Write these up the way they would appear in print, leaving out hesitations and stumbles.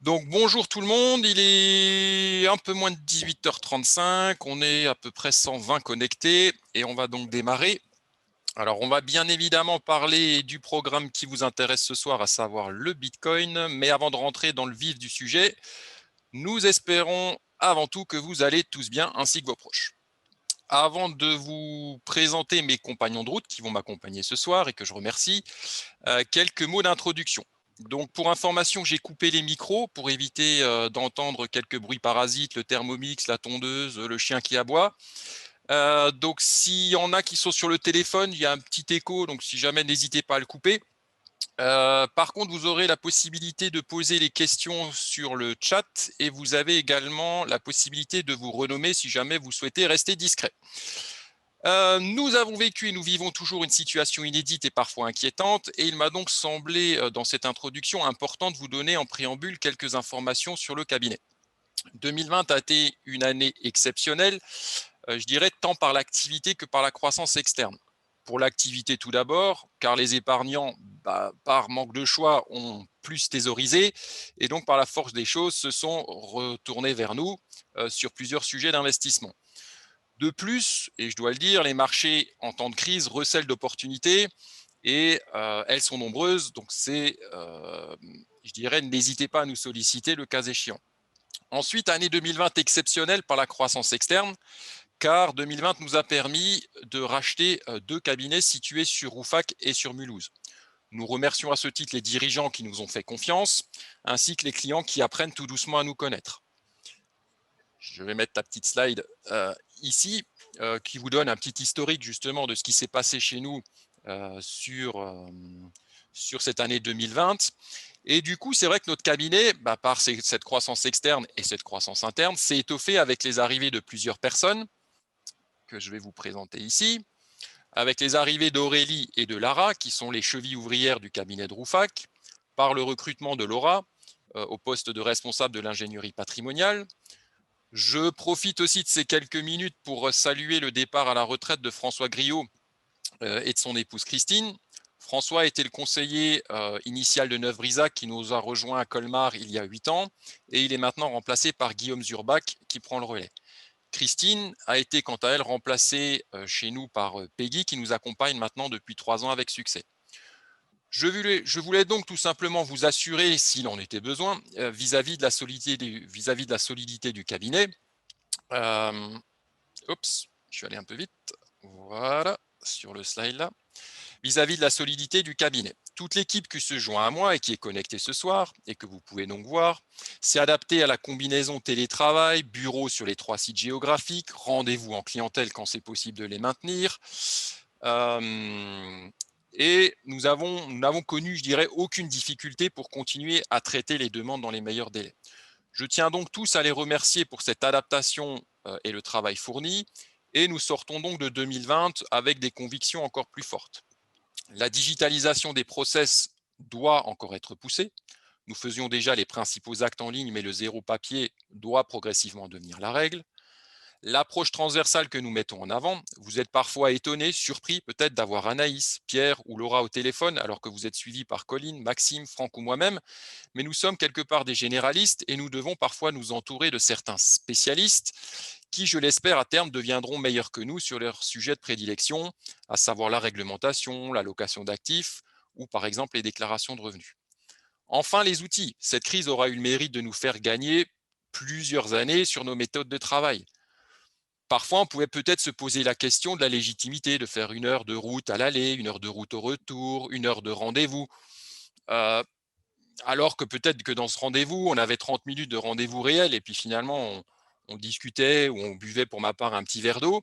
Donc bonjour tout le monde, il est un peu moins de 18h35, on est à peu près 120 connectés et on va donc démarrer. Alors on va bien évidemment parler du programme qui vous intéresse ce soir, à savoir le Bitcoin, mais avant de rentrer dans le vif du sujet, nous espérons avant tout que vous allez tous bien ainsi que vos proches. Avant de vous présenter mes compagnons de route qui vont m'accompagner ce soir et que je remercie, quelques mots d'introduction. Donc, pour information, j'ai coupé les micros pour éviter d'entendre quelques bruits parasites, le Thermomix, la tondeuse, le chien qui aboie. Donc, s'il y en a qui sont sur le téléphone, il y a un petit écho, donc si jamais, n'hésitez pas à le couper. Par contre, vous aurez la possibilité de poser les questions sur le chat et vous avez également la possibilité de vous renommer si jamais vous souhaitez rester discret. Nous avons vécu et nous vivons toujours une situation inédite et parfois inquiétante, et il m'a donc semblé, dans cette introduction, important de vous donner en préambule quelques informations sur le cabinet. 2020 a été une année exceptionnelle, je dirais tant par l'activité que par la croissance externe. Pour l'activité tout d'abord, car les épargnants, par manque de choix, ont plus thésaurisé, et donc par la force des choses, se sont retournés vers nous sur plusieurs sujets d'investissement. De plus, et je dois le dire, les marchés en temps de crise recèlent d'opportunités et elles sont nombreuses. Donc je dirais, n'hésitez pas à nous solliciter le cas échéant. Ensuite, année 2020 exceptionnelle par la croissance externe, car 2020 nous a permis de racheter deux cabinets situés sur Rouffach et sur Mulhouse. Nous remercions à ce titre les dirigeants qui nous ont fait confiance, ainsi que les clients qui apprennent tout doucement à nous connaître. Je vais mettre la petite slide ici, qui vous donne un petit historique justement de ce qui s'est passé chez nous sur cette année 2020. Et du coup, c'est vrai que notre cabinet, par cette croissance externe et cette croissance interne, s'est étoffé avec les arrivées de plusieurs personnes que je vais vous présenter ici, avec les arrivées d'Aurélie et de Lara, qui sont les chevilles ouvrières du cabinet de Rouffach, par le recrutement de Laura au poste de responsable de l'ingénierie patrimoniale. Je profite aussi de ces quelques minutes pour saluer le départ à la retraite de François Griot et de son épouse Christine. François était le conseiller initial de Neuf-Brisac qui nous a rejoint à Colmar il y a 8 ans et il est maintenant remplacé par Guillaume Zurbach qui prend le relais. Christine a été quant à elle remplacée chez nous par Peggy qui nous accompagne maintenant depuis 3 ans avec succès. Je voulais donc tout simplement vous assurer, s'il en était besoin, vis-à-vis de la solidité du cabinet. Oups, je suis allé un peu vite. Voilà, sur le slide là. Vis-à-vis de la solidité du cabinet. Toute l'équipe qui se joint à moi et qui est connectée ce soir, et que vous pouvez donc voir, s'est adaptée à la combinaison télétravail, bureau sur les 3 sites géographiques, rendez-vous en clientèle quand c'est possible de les maintenir. Et nous n'avons connu, je dirais, aucune difficulté pour continuer à traiter les demandes dans les meilleurs délais. Je tiens donc tous à les remercier pour cette adaptation et le travail fourni, et nous sortons donc de 2020 avec des convictions encore plus fortes. La digitalisation des process doit encore être poussée. Nous faisions déjà les principaux actes en ligne, mais le zéro papier doit progressivement devenir la règle. L'approche transversale que nous mettons en avant, vous êtes parfois étonné, surpris peut-être d'avoir Anaïs, Pierre ou Laura au téléphone alors que vous êtes suivis par Colline, Maxime, Franck ou moi-même, mais nous sommes quelque part des généralistes et nous devons parfois nous entourer de certains spécialistes qui, je l'espère, à terme deviendront meilleurs que nous sur leurs sujets de prédilection, à savoir la réglementation, la location d'actifs ou par exemple les déclarations de revenus. Enfin, les outils. Cette crise aura eu le mérite de nous faire gagner plusieurs années sur nos méthodes de travail. Parfois, on pouvait peut-être se poser la question de la légitimité de faire 1 heure de route à l'aller, 1 heure de route au retour, 1 heure de rendez-vous. Euh, Alors que peut-être que dans ce rendez-vous, on avait 30 minutes de rendez-vous réel et puis finalement, on discutait ou on buvait pour ma part un petit verre d'eau.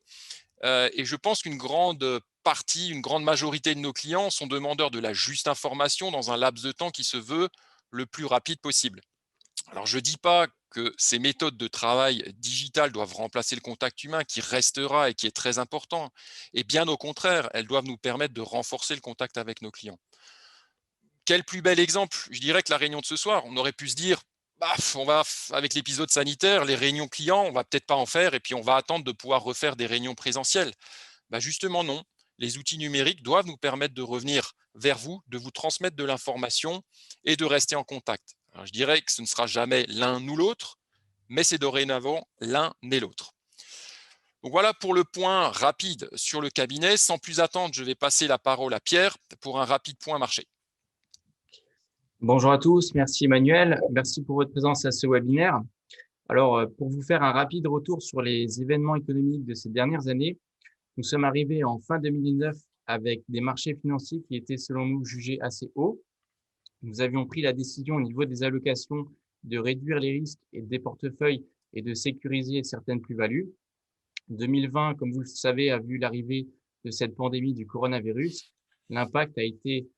Et je pense qu'une grande partie, une grande majorité de nos clients sont demandeurs de la juste information dans un laps de temps qui se veut le plus rapide possible. Alors je ne dis pas que ces méthodes de travail digitales doivent remplacer le contact humain qui restera et qui est très important. Et bien au contraire, elles doivent nous permettre de renforcer le contact avec nos clients. Quel plus bel exemple? Je dirais que la réunion de ce soir, on aurait pu se dire, on va, avec l'épisode sanitaire, les réunions clients, on va peut-être pas en faire et puis on va attendre de pouvoir refaire des réunions présentielles. Justement, non. Les outils numériques doivent nous permettre de revenir vers vous, de vous transmettre de l'information et de rester en contact. Alors, je dirais que ce ne sera jamais l'un ou l'autre, mais c'est dorénavant l'un et l'autre. Donc voilà pour le point rapide sur le cabinet. Sans plus attendre, je vais passer la parole à Pierre pour un rapide point marché. Bonjour à tous, merci Emmanuel, merci pour votre présence à ce webinaire. Alors, pour vous faire un rapide retour sur les événements économiques de ces dernières années, nous sommes arrivés en fin 2019 avec des marchés financiers qui étaient selon nous jugés assez hauts. Nous avions pris la décision au niveau des allocations de réduire les risques et des portefeuilles et de sécuriser certaines plus-values. 2020, comme vous le savez, a vu l'arrivée de cette pandémie du coronavirus. L'impact a été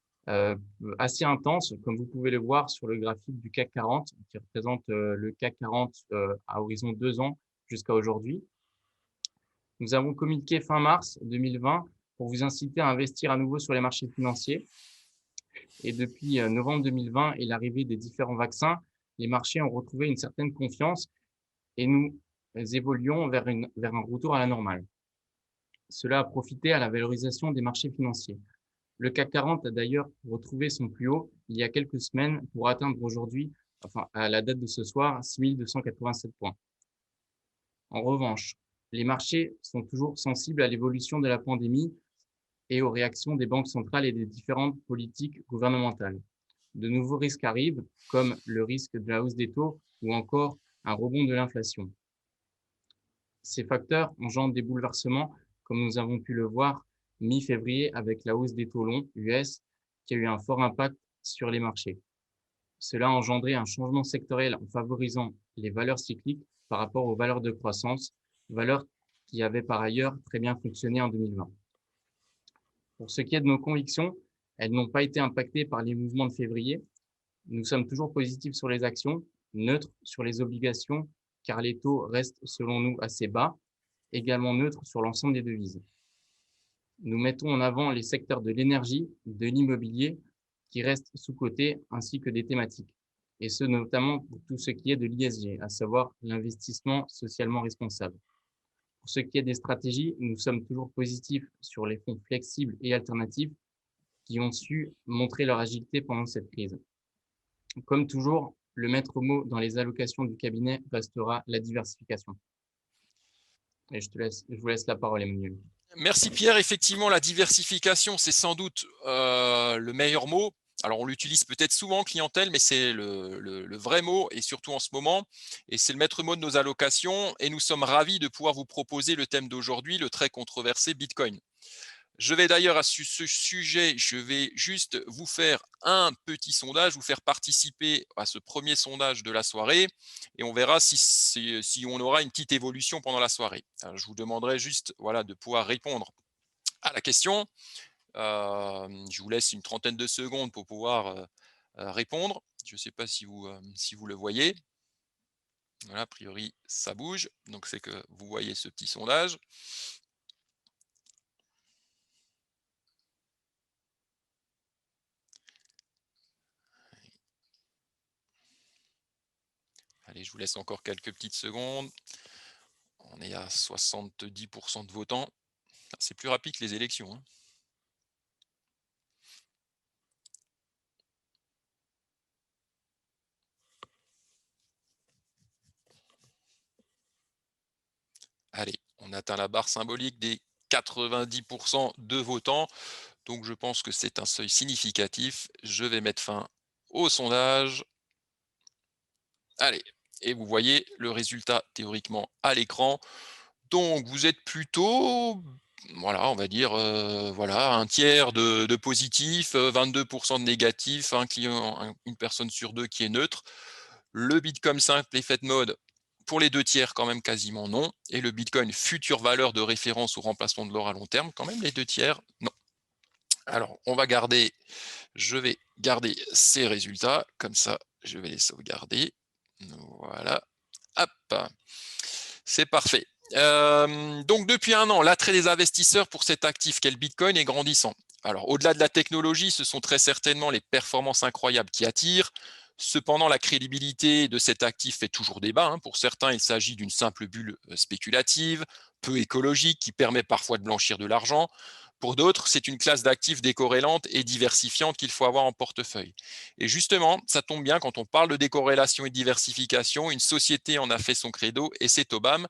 assez intense, comme vous pouvez le voir sur le graphique du CAC 40, qui représente le CAC 40 à horizon 2 ans jusqu'à aujourd'hui. Nous avons communiqué fin mars 2020 pour vous inciter à investir à nouveau sur les marchés financiers. Et depuis novembre 2020 et l'arrivée des différents vaccins, les marchés ont retrouvé une certaine confiance et nous évoluons vers un retour à la normale. Cela a profité à la valorisation des marchés financiers. Le CAC 40 a d'ailleurs retrouvé son plus haut il y a quelques semaines pour atteindre aujourd'hui, enfin à la date de ce soir, 6287 points. En revanche, les marchés sont toujours sensibles à l'évolution de la pandémie et aux réactions des banques centrales et des différentes politiques gouvernementales. De nouveaux risques arrivent, comme le risque de la hausse des taux ou encore un rebond de l'inflation. Ces facteurs engendrent des bouleversements, comme nous avons pu le voir mi-février avec la hausse des taux longs US, qui a eu un fort impact sur les marchés. Cela a engendré un changement sectoriel en favorisant les valeurs cycliques par rapport aux valeurs de croissance, valeurs qui avaient par ailleurs très bien fonctionné en 2020. Pour ce qui est de nos convictions, elles n'ont pas été impactées par les mouvements de février. Nous sommes toujours positifs sur les actions, neutres sur les obligations, car les taux restent selon nous assez bas, également neutres sur l'ensemble des devises. Nous mettons en avant les secteurs de l'énergie, de l'immobilier, qui restent sous-cotés, ainsi que des thématiques, et ce notamment pour tout ce qui est de l'ISG, à savoir l'investissement socialement responsable. Pour ce qui est des stratégies, nous sommes toujours positifs sur les fonds flexibles et alternatifs qui ont su montrer leur agilité pendant cette crise. Comme toujours, le maître mot dans les allocations du cabinet restera la diversification. Et je vous laisse la parole, Emmanuel. Merci Pierre. Effectivement, la diversification, c'est sans doute le meilleur mot. Alors, on l'utilise peut-être souvent en clientèle, mais c'est le vrai mot, et surtout en ce moment. Et c'est le maître mot de nos allocations. Et nous sommes ravis de pouvoir vous proposer le thème d'aujourd'hui, le très controversé Bitcoin. Je vais d'ailleurs à ce sujet, je vais juste vous faire un petit sondage, vous faire participer à ce premier sondage de la soirée et on verra si on aura une petite évolution pendant la soirée. Alors, je vous demanderai juste de pouvoir répondre à la question. Je vous laisse une trentaine de secondes pour pouvoir répondre. Je ne sais pas si vous le voyez. Voilà, a priori, ça bouge. Donc, c'est que vous voyez ce petit sondage. Allez, je vous laisse encore quelques petites secondes. On est à 70% de votants. C'est plus rapide que les élections, hein. Allez, on atteint la barre symbolique des 90% de votants. Donc, je pense que c'est un seuil significatif. Je vais mettre fin au sondage. Allez, et vous voyez le résultat théoriquement à l'écran. Donc, vous êtes plutôt, on va dire, un tiers de positif, 22% de négatif, une personne sur deux qui est neutre. Le Bitcoin simple et Fed mode, pour les deux tiers, quand même quasiment non. Et le Bitcoin future valeur de référence ou remplacement de l'or à long terme, quand même les deux tiers, non. Alors, je vais garder ces résultats, comme ça, je vais les sauvegarder. Voilà, hop, c'est parfait. Donc, depuis un an, l'attrait des investisseurs pour cet actif qu'est le Bitcoin est grandissant. Alors, au-delà de la technologie, ce sont très certainement les performances incroyables qui attirent. Cependant, la crédibilité de cet actif fait toujours débat, hein. Pour certains, il s'agit d'une simple bulle spéculative, peu écologique, qui permet parfois de blanchir de l'argent. Pour d'autres, c'est une classe d'actifs décorrélante et diversifiante qu'il faut avoir en portefeuille. Et justement, ça tombe bien quand on parle de décorrélation et de diversification, une société en a fait son credo et c'est Tobam.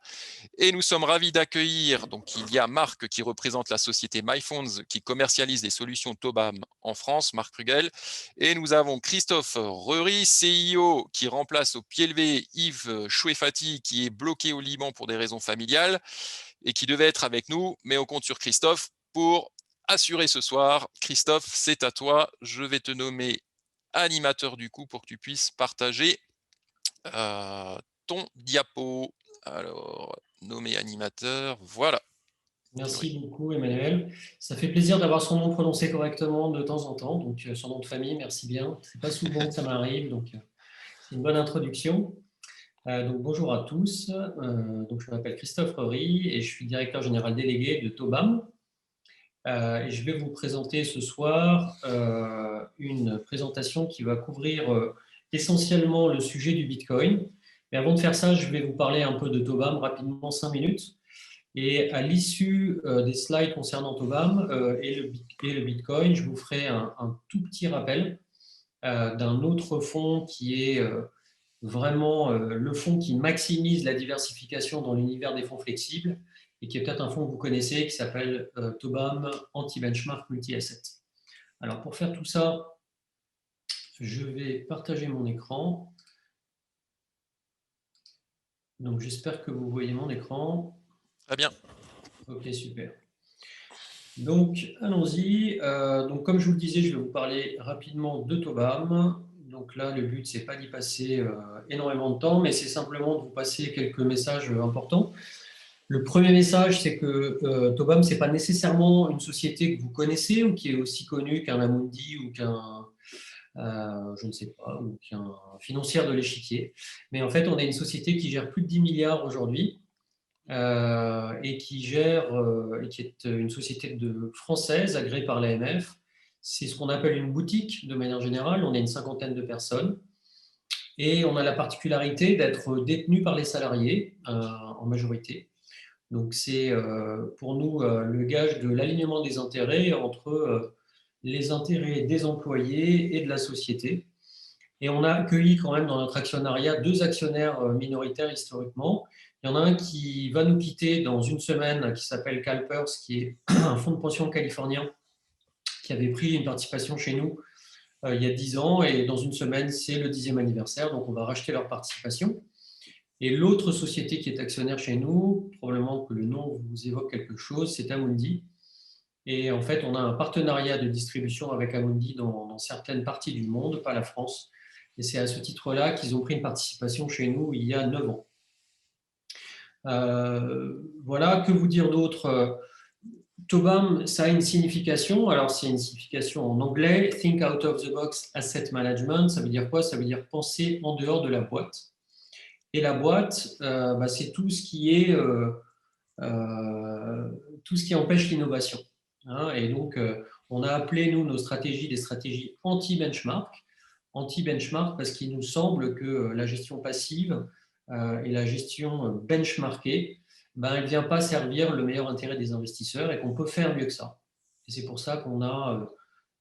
Et nous sommes ravis d'accueillir, donc il y a Marc qui représente la société MyFonds qui commercialise des solutions Tobam en France, Marc Rugel. Et nous avons Christophe Reury, CIO, qui remplace au pied levé Yves Chouefati qui est bloqué au Liban pour des raisons familiales et qui devait être avec nous, mais on compte sur Christophe pour assurer ce soir. Christophe, c'est à toi. Je vais te nommer animateur du coup pour que tu puisses partager ton diapo. Alors, nommer animateur, voilà. Merci beaucoup, Emmanuel. Ça fait plaisir d'avoir son nom prononcé correctement de temps en temps. Donc, son nom de famille, merci bien. C'est pas souvent que ça m'arrive, donc c'est une bonne introduction. Donc, bonjour à tous. Donc, je m'appelle Christophe Reury et je suis directeur général délégué de Tobam. Et je vais vous présenter ce soir une présentation qui va couvrir essentiellement le sujet du Bitcoin. Mais avant de faire ça, je vais vous parler un peu de Tobam rapidement, 5 minutes. Et à l'issue des slides concernant Tobam et le Bitcoin, je vous ferai un tout petit rappel d'un autre fonds qui est vraiment le fonds qui maximise la diversification dans l'univers des fonds flexibles et qui est peut-être un fonds que vous connaissez qui s'appelle Tobam Anti-Benchmark Multi-Asset. Alors pour faire tout ça, je vais partager mon écran. Donc j'espère que vous voyez mon écran. Très bien. Ok, super. Donc, allons-y. Donc, comme je vous le disais, je vais vous parler rapidement de Tobam. Donc là, le but, c'est pas d'y passer énormément de temps, mais c'est simplement de vous passer quelques messages importants. Le premier message, c'est que Tobam, c'est pas nécessairement une société que vous connaissez ou qui est aussi connue qu'un Amundi ou qu'un, je ne sais pas, ou qu'un financière de l'échiquier. Mais en fait, on est une société qui gère plus de 10 milliards aujourd'hui. Et qui est une société française agréée par l'AMF. C'est ce qu'on appelle une boutique de manière générale. On est une cinquantaine de personnes et on a la particularité d'être détenu par les salariés en majorité. Donc c'est pour nous le gage de l'alignement des intérêts entre les intérêts des employés et de la société. Et on a accueilli quand même dans notre actionnariat 2 actionnaires minoritaires historiquement. Il y en a un qui va nous quitter dans une semaine, qui s'appelle CalPERS, qui est un fonds de pension californien qui avait pris une participation chez nous il y a 10 ans. Et dans une semaine, c'est le 10e anniversaire, donc on va racheter leur participation. Et l'autre société qui est actionnaire chez nous, probablement que le nom vous évoque quelque chose, c'est Amundi. Et en fait, on a un partenariat de distribution avec Amundi dans certaines parties du monde, pas la France. Et c'est à ce titre-là qu'ils ont pris une participation chez nous il y a 9 ans. Voilà, que vous dire d'autre? Tobam, ça a une signification. Alors, c'est une signification en anglais. Think out of the box asset management. Ça veut dire quoi? Ça veut dire penser en dehors de la boîte. Et la boîte, c'est tout ce qui est tout ce qui empêche l'innovation. Hein, et donc, on a appelé, nous, nos stratégies des stratégies anti-benchmark. Anti-benchmark parce qu'il nous semble que la gestion passive et la gestion benchmarkée, elle ne vient pas servir le meilleur intérêt des investisseurs et qu'on peut faire mieux que ça. Et c'est pour ça qu'on a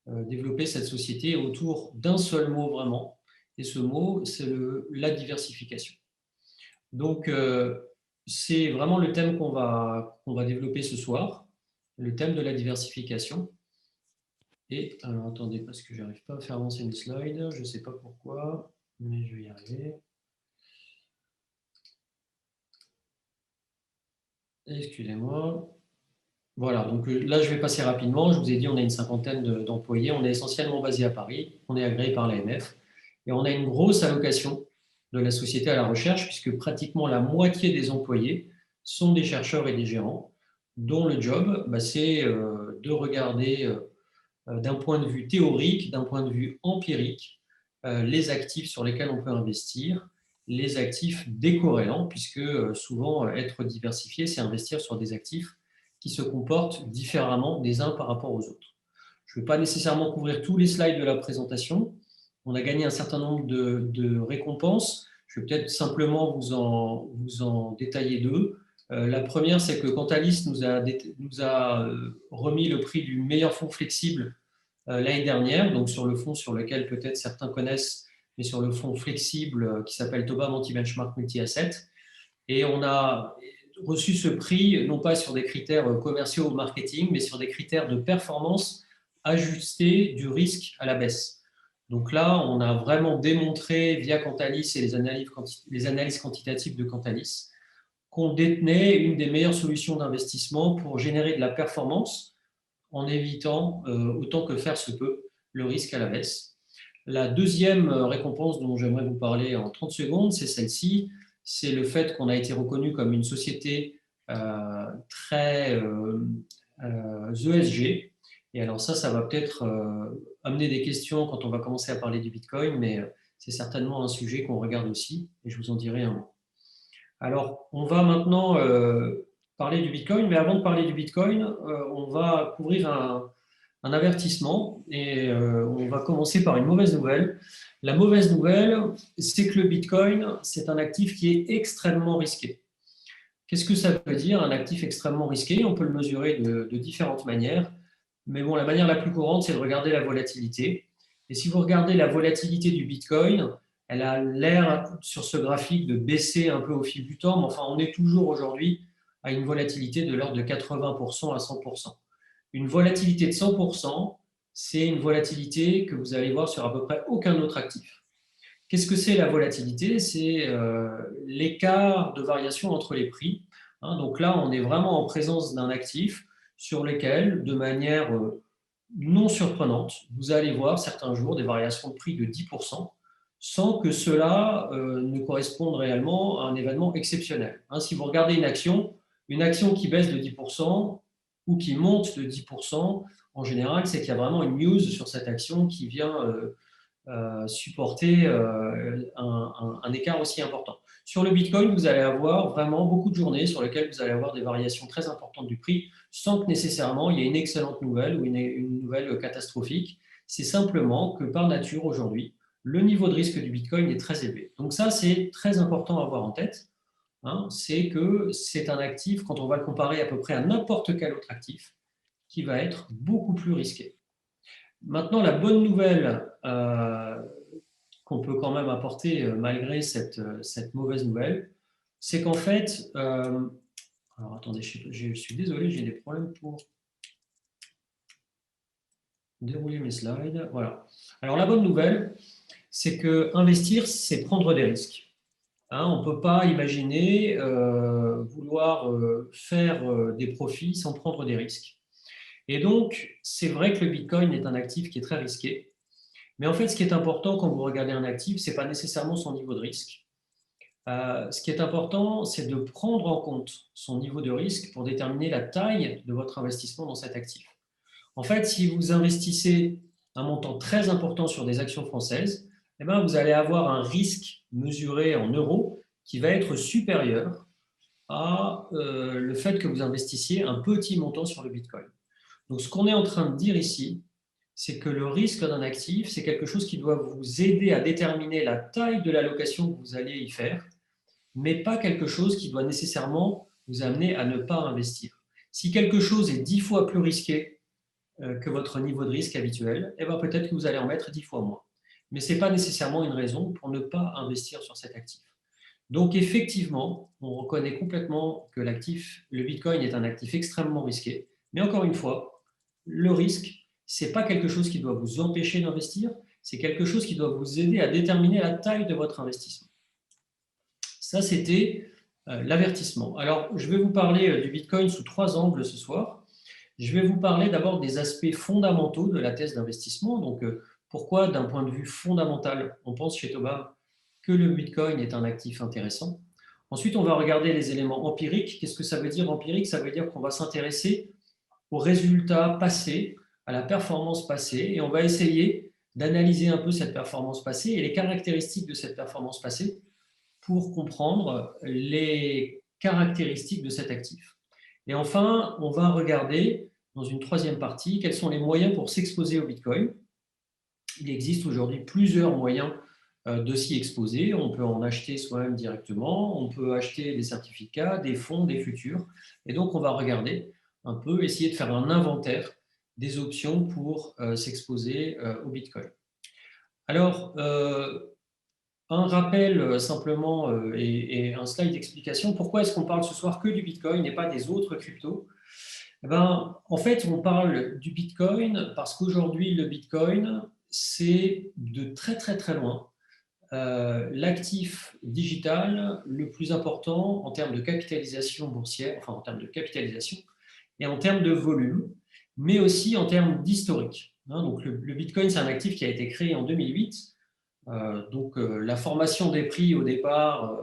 développé cette société autour d'un seul mot vraiment. Et ce mot, c'est la diversification. Donc, c'est vraiment le thème qu'on va développer ce soir, le thème de la diversification. Et alors attendez, parce que je n'arrive pas à faire avancer mes slides, je ne sais pas pourquoi, mais je vais y arriver. Excusez-moi. Voilà, donc là je vais passer rapidement. Je vous ai dit, on a une cinquantaine d'employés, on est essentiellement basé à Paris, on est agréé par l'AMF et on a une grosse allocation de la société à la recherche puisque pratiquement la moitié des employés sont des chercheurs et des gérants dont le job, c'est de regarder d'un point de vue théorique, d'un point de vue empirique, les actifs sur lesquels on peut investir, les actifs décorrélants, puisque souvent être diversifié, c'est investir sur des actifs qui se comportent différemment des uns par rapport aux autres. Je ne vais pas nécessairement couvrir tous les slides de la présentation. On a gagné un certain nombre de récompenses. Je vais peut-être simplement vous en détailler 2. La première, c'est que Cantalis nous a remis le prix du meilleur fonds flexible l'année dernière, donc sur le fonds sur lequel peut-être certains connaissent, mais sur le fonds flexible qui s'appelle Tobam Anti-Benchmark Multi-Asset. Et on a reçu ce prix, non pas sur des critères commerciaux ou marketing, mais sur des critères de performance ajustés du risque à la baisse. Donc là, on a vraiment démontré via Cantalis et les analyses quantitatives de Cantalis qu'on détenait une des meilleures solutions d'investissement pour générer de la performance en évitant, autant que faire se peut, le risque à la baisse. La deuxième récompense dont j'aimerais vous parler en 30 secondes, c'est celle-ci. C'est le fait qu'on a été reconnu comme une société très ESG. Et alors ça va peut-être amener des questions quand on va commencer à parler du Bitcoin, mais c'est certainement un sujet qu'on regarde aussi, et je vous en dirai un mot. Alors, on va maintenant parler du Bitcoin, mais avant de parler du Bitcoin, on va couvrir un avertissement et on va commencer par une mauvaise nouvelle. La mauvaise nouvelle, c'est que le Bitcoin, c'est un actif qui est extrêmement risqué. Qu'est-ce que ça veut dire, un actif extrêmement risqué? On peut le mesurer de différentes manières, mais bon, la manière la plus courante, c'est de regarder la volatilité. Et si vous regardez la volatilité du Bitcoin, elle a l'air sur ce graphique de baisser un peu au fil du temps, mais enfin, on est toujours aujourd'hui à une volatilité de l'ordre de 80% à 100%. Une volatilité de 100%, c'est une volatilité que vous allez voir sur à peu près aucun autre actif. Qu'est-ce que c'est la volatilité? C'est l'écart de variation entre les prix. Donc là, on est vraiment en présence d'un actif sur lequel, de manière non surprenante, vous allez voir certains jours des variations de prix de 10%, sans que cela ne corresponde réellement à un événement exceptionnel. Si vous regardez une action qui baisse de 10% ou qui monte de 10%, en général, c'est qu'il y a vraiment une news sur cette action qui vient supporter un écart aussi important. Sur le Bitcoin, vous allez avoir vraiment beaucoup de journées sur lesquelles vous allez avoir des variations très importantes du prix, sans que nécessairement il y ait une excellente nouvelle ou une nouvelle catastrophique. C'est simplement que par nature, aujourd'hui, le niveau de risque du Bitcoin est très élevé. Donc ça, c'est très important à avoir en tête. C'est que c'est un actif, quand on va le comparer à peu près à n'importe quel autre actif, qui va être beaucoup plus risqué. Maintenant, la bonne nouvelle qu'on peut quand même apporter malgré cette mauvaise nouvelle, c'est qu'en fait, alors attendez, je suis désolé, j'ai des problèmes pour dérouler mes slides. Voilà. Alors la bonne nouvelle, c'est que investir, c'est prendre des risques. On ne peut pas imaginer vouloir faire des profits sans prendre des risques. Et donc, c'est vrai que le Bitcoin est un actif qui est très risqué. Mais en fait, ce qui est important quand vous regardez un actif, ce n'est pas nécessairement son niveau de risque. Ce qui est important, c'est de prendre en compte son niveau de risque pour déterminer la taille de votre investissement dans cet actif. En fait, si vous investissez un montant très important sur des actions françaises, eh bien, vous allez avoir un risque mesuré en euros qui va être supérieur à le fait que vous investissiez un petit montant sur le Bitcoin. Donc, ce qu'on est en train de dire ici, c'est que le risque d'un actif, c'est quelque chose qui doit vous aider à déterminer la taille de l'allocation que vous allez y faire, mais pas quelque chose qui doit nécessairement vous amener à ne pas investir. Si quelque chose est 10 fois plus risqué que votre niveau de risque habituel, eh bien peut-être que vous allez en mettre 10 fois moins. Mais ce n'est pas nécessairement une raison pour ne pas investir sur cet actif. Donc effectivement, on reconnaît complètement que le Bitcoin est un actif extrêmement risqué, mais encore une fois, le risque, ce n'est pas quelque chose qui doit vous empêcher d'investir, c'est quelque chose qui doit vous aider à déterminer la taille de votre investissement. Ça, c'était l'avertissement. Alors, je vais vous parler du Bitcoin sous 3 angles ce soir. Je vais vous parler d'abord des aspects fondamentaux de la thèse d'investissement. Donc, pourquoi, d'un point de vue fondamental, on pense chez Tobam que le Bitcoin est un actif intéressant. Ensuite, on va regarder les éléments empiriques. Qu'est-ce que ça veut dire empirique? Ça veut dire qu'on va s'intéresser aux résultats passés, à la performance passée, et on va essayer d'analyser un peu cette performance passée et les caractéristiques de cette performance passée pour comprendre les caractéristiques de cet actif. Et enfin, on va regarder dans une troisième partie quels sont les moyens pour s'exposer au Bitcoin. Il existe aujourd'hui plusieurs moyens de s'y exposer. On peut en acheter soi-même directement, on peut acheter des certificats, des fonds, des futurs. Et donc, on va regarder un peu, essayer de faire un inventaire des options pour s'exposer au Bitcoin. Alors, un rappel simplement et un slide d'explication. Pourquoi est-ce qu'on parle ce soir que du Bitcoin et pas des autres cryptos? Eh ben, en fait, on parle du Bitcoin parce qu'aujourd'hui, le Bitcoin, c'est de très très très loin l'actif digital le plus important en termes de capitalisation boursière, enfin en termes de capitalisation et en termes de volume, mais aussi en termes d'historique. Donc le Bitcoin, c'est un actif qui a été créé en 2008. La formation des prix au départ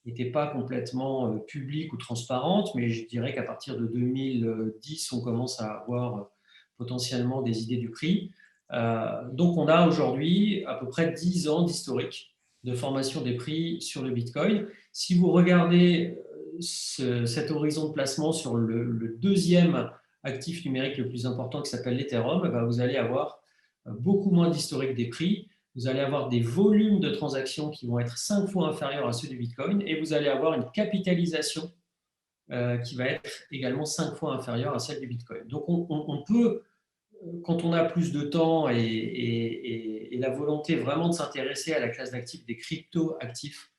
n'était pas complètement publique ou transparente, mais je dirais qu'à partir de 2010, on commence à avoir potentiellement des idées du prix. Donc on a aujourd'hui à peu près 10 ans d'historique de formation des prix sur le Bitcoin. Si vous regardez cet horizon de placement sur le deuxième actif numérique le plus important qui s'appelle l'Ethereum, vous allez avoir beaucoup moins d'historique des prix. Vous allez avoir des volumes de transactions qui vont être 5 fois inférieurs à ceux du Bitcoin et vous allez avoir une capitalisation qui va être également 5 fois inférieure à celle du Bitcoin. Donc on peut, quand on a plus de temps et la volonté vraiment de s'intéresser à la classe d'actifs des crypto-actifs,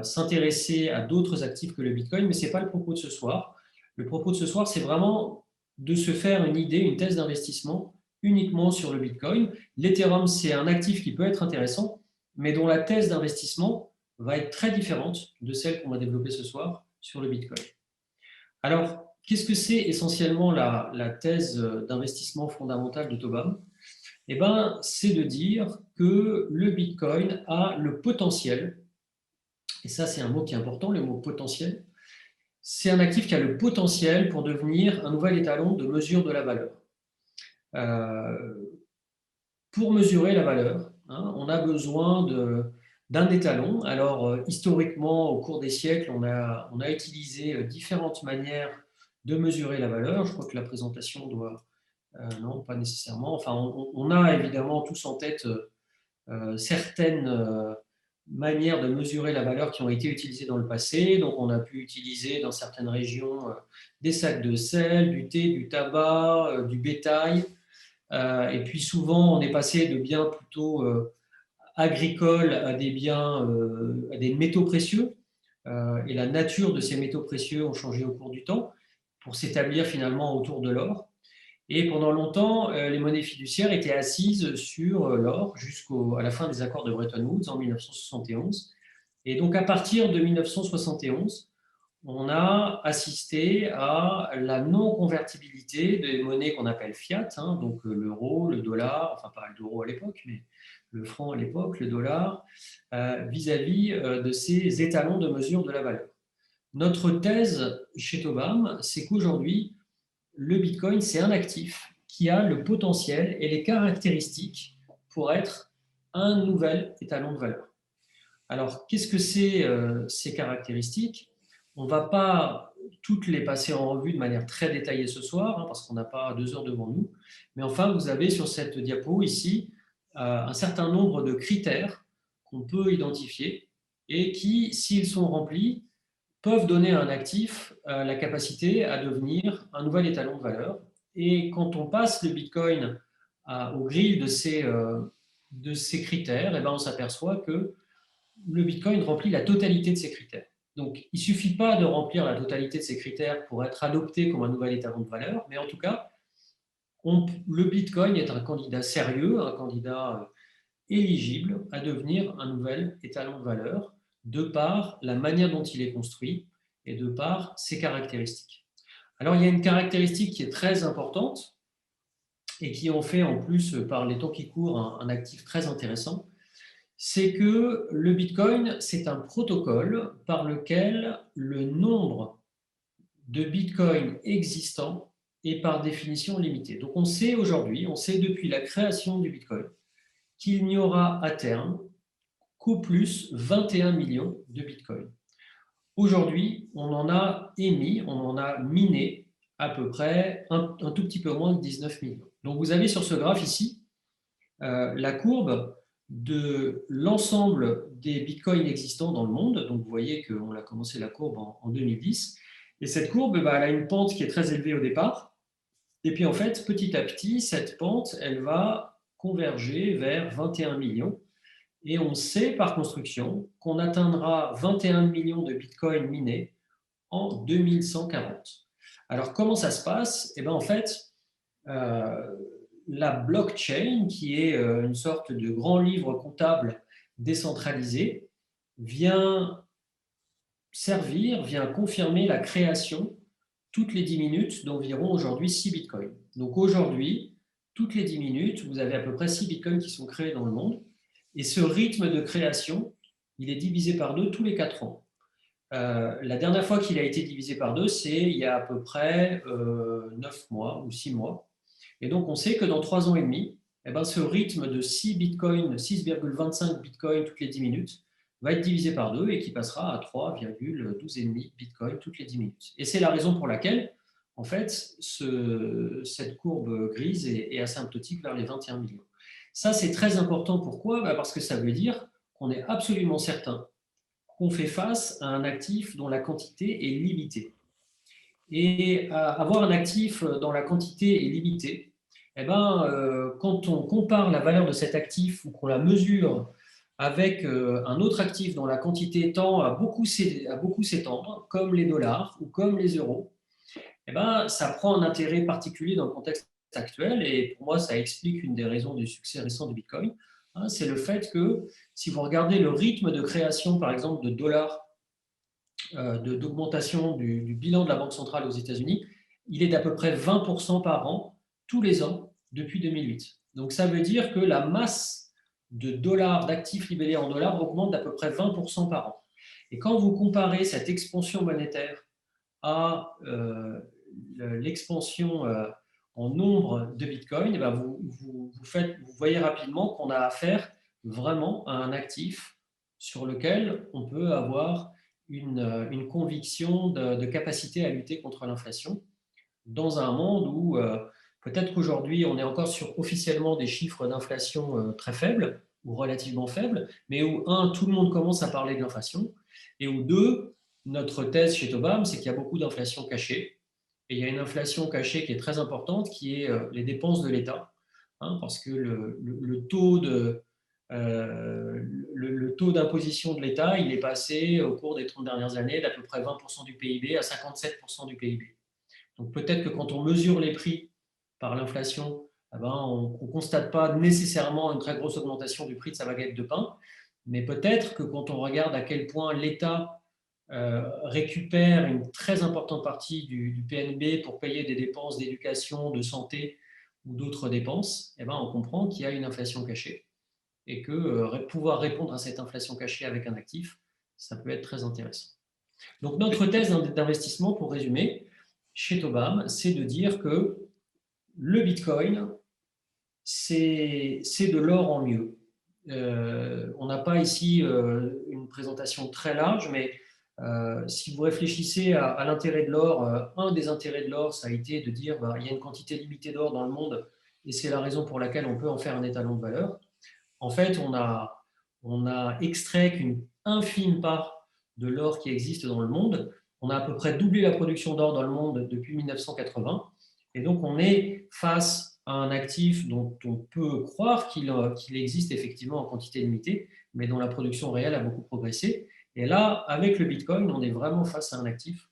s'intéresser à d'autres actifs que le Bitcoin, mais ce n'est pas le propos de ce soir. Le propos de ce soir, c'est vraiment de se faire une idée, une thèse d'investissement uniquement sur le Bitcoin. L'Ethereum, c'est un actif qui peut être intéressant, mais dont la thèse d'investissement va être très différente de celle qu'on va développer ce soir sur le Bitcoin. Alors, qu'est-ce que c'est essentiellement la thèse d'investissement fondamentale de Tobam? Eh ben, c'est de dire que le Bitcoin a le potentiel, et ça c'est un mot qui est important, le mot potentiel, c'est un actif qui a le potentiel pour devenir un nouvel étalon de mesure de la valeur. Pour mesurer la valeur, on a besoin d'un étalon. Alors, historiquement, au cours des siècles, on a utilisé différentes manières de mesurer la valeur. Je crois que la présentation doit... non, pas nécessairement. Enfin, on a évidemment tous en tête certaines manières de mesurer la valeur qui ont été utilisées dans le passé. Donc, on a pu utiliser dans certaines régions des sacs de sel, du thé, du tabac, du bétail. Et puis souvent, on est passé de biens plutôt agricoles à des biens, à des métaux précieux. Et la nature de ces métaux précieux ont changé au cours du temps pour s'établir finalement autour de l'or. Et pendant longtemps, les monnaies fiduciaires étaient assises sur l'or jusqu'à la fin des accords de Bretton Woods en 1971. Et donc à partir de 1971, on a assisté à la non-convertibilité des monnaies qu'on appelle fiat, donc l'euro, le dollar, enfin pas l'euro à l'époque, mais le franc à l'époque, le dollar, vis-à-vis de ces étalons de mesure de la valeur. Notre thèse chez Tobam, c'est qu'aujourd'hui, le Bitcoin, c'est un actif qui a le potentiel et les caractéristiques pour être un nouvel étalon de valeur. Alors, qu'est-ce que c'est ces caractéristiques? On ne va pas toutes les passer en revue de manière très détaillée ce soir, parce qu'on n'a pas 2 heures devant nous. Mais enfin, vous avez sur cette diapo ici un certain nombre de critères qu'on peut identifier et qui, s'ils sont remplis, peuvent donner à un actif la capacité à devenir un nouvel étalon de valeur. Et quand on passe le Bitcoin aux grilles de ces critères, eh ben on s'aperçoit que le Bitcoin remplit la totalité de ces critères. Donc, il ne suffit pas de remplir la totalité de ces critères pour être adopté comme un nouvel étalon de valeur, mais en tout cas, le Bitcoin est un candidat sérieux, un candidat éligible à devenir un nouvel étalon de valeur de par la manière dont il est construit et de par ses caractéristiques. Alors, il y a une caractéristique qui est très importante et qui en fait en plus, par les temps qui courent, un actif très intéressant, c'est que le Bitcoin, c'est un protocole par lequel le nombre de Bitcoins existants est par définition limité. Donc on sait aujourd'hui, on sait depuis la création du Bitcoin, qu'il n'y aura à terme qu'au plus 21 millions de Bitcoins. Aujourd'hui, on en a émis, on en a miné à peu près un tout petit peu moins de 19 millions. Donc vous avez sur ce graphe ici la courbe de l'ensemble des bitcoins existants dans le monde. Donc, vous voyez qu'on a commencé la courbe en 2010. Et cette courbe, elle a une pente qui est très élevée au départ. Et puis, en fait, petit à petit, cette pente, elle va converger vers 21 millions. Et on sait par construction qu'on atteindra 21 millions de bitcoins minés en 2140. Alors, comment ça se passe? Eh bien, en fait, la blockchain, qui est une sorte de grand livre comptable décentralisé, vient confirmer la création toutes les 10 minutes d'environ aujourd'hui 6 bitcoins. Donc aujourd'hui, toutes les 10 minutes, vous avez à peu près 6 bitcoins qui sont créés dans le monde. Et ce rythme de création, il est divisé par 2 tous les 4 ans. La dernière fois qu'il a été divisé par 2, c'est il y a à peu près 9 mois ou 6 mois. Et donc, on sait que dans 3 ans et demi, eh ben, ce rythme de 6,25 bitcoins toutes les 10 minutes va être divisé par 2 et qui passera à 3,12,5 bitcoins toutes les 10 minutes. Et c'est la raison pour laquelle, en fait, cette courbe grise est asymptotique vers les 21 millions. Ça, c'est très important. Pourquoi? Parce que ça veut dire qu'on est absolument certain qu'on fait face à un actif dont la quantité est limitée. Et avoir un actif dont la quantité est limitée, eh ben, quand on compare la valeur de cet actif ou qu'on la mesure avec un autre actif dont la quantité tend à beaucoup s'étendre, comme les dollars ou comme les euros, eh ben, ça prend un intérêt particulier dans le contexte actuel. Et pour moi, ça explique une des raisons du succès récent du Bitcoin. C'est le fait que si vous regardez le rythme de création, par exemple, de dollars, d'augmentation du bilan de la Banque centrale aux États-Unis, il est d'à peu près 20% par an, tous les ans, depuis 2008. Donc ça veut dire que la masse de dollars, d'actifs libellés en dollars augmente d'à peu près 20% par an. Et quand vous comparez cette expansion monétaire à l'expansion en nombre de Bitcoin, eh bien vous voyez rapidement qu'on a affaire vraiment à un actif sur lequel on peut avoir une conviction de capacité à lutter contre l'inflation dans un monde où peut-être qu'aujourd'hui on est encore sur officiellement des chiffres d'inflation très faibles ou relativement faibles, mais où tout le monde commence à parler d'inflation, et où notre thèse chez Tobam, c'est qu'il y a beaucoup d'inflation cachée. Et il y a une inflation cachée qui est très importante, qui est les dépenses de l'État, parce que le taux d'imposition de l'État, il est passé au cours des 30 dernières années d'à peu près 20% du PIB à 57% du PIB. Donc peut-être que quand on mesure les prix par l'inflation, eh ben, on ne constate pas nécessairement une très grosse augmentation du prix de sa baguette de pain, mais peut-être que quand on regarde à quel point l'État récupère une très importante partie du PNB pour payer des dépenses d'éducation, de santé ou d'autres dépenses, eh ben, on comprend qu'il y a une inflation cachée et que pouvoir répondre à cette inflation cachée avec un actif, ça peut être très intéressant. Donc notre thèse d'investissement, pour résumer, chez Tobam, c'est de dire que le Bitcoin, c'est de l'or en mieux. On n'a pas ici une présentation très large, mais si vous réfléchissez à l'intérêt de l'or, un des intérêts de l'or, ça a été de dire il y a une quantité limitée d'or dans le monde et c'est la raison pour laquelle on peut en faire un étalon de valeur. En fait, on a extrait qu'une infime part de l'or qui existe dans le monde. On a à peu près doublé la production d'or dans le monde depuis 1980. Et donc, on est face à un actif dont on peut croire qu'il existe effectivement en quantité limitée, mais dont la production réelle a beaucoup progressé. Et là, avec le Bitcoin, on est vraiment face à un actif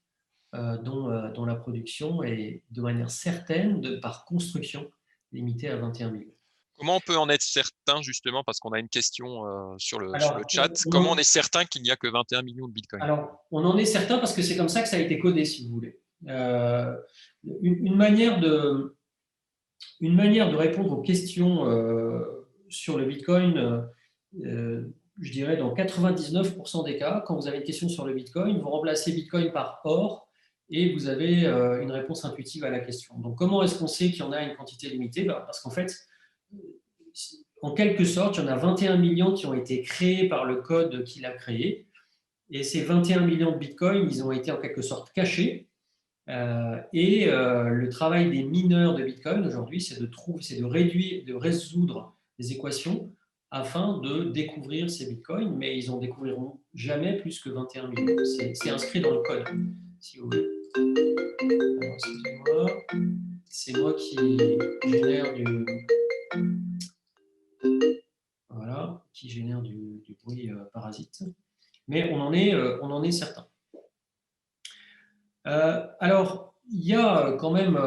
dont la production est de manière certaine, par construction, limitée à 21 millions. Comment on peut en être certain, justement, parce qu'on a une question sur le chat, on comment on est certain qu'il n'y a que 21 millions de Bitcoin? Alors, on en est certain parce que c'est comme ça que ça a été codé, si vous voulez. Une manière de répondre aux questions sur le Bitcoin, je dirais dans 99% des cas, quand vous avez une question sur le Bitcoin, vous remplacez Bitcoin par or et vous avez une réponse intuitive à la question. Donc, comment est-ce qu'on sait qu'il y en a une quantité limitée? Parce qu'en fait, en quelque sorte, il y en a 21 millions qui ont été créés par le code qu'il a créé. Et ces 21 millions de bitcoins, ils ont été en quelque sorte cachés. Le travail des mineurs de bitcoin aujourd'hui, c'est de résoudre des équations afin de découvrir ces bitcoins, mais ils n'en découvriront jamais plus que 21 millions. C'est inscrit dans le code, si vous voulez. Alors, excusez-moi, c'est moi qui génère du bruit parasite, mais on en est certain. Alors, il y a quand même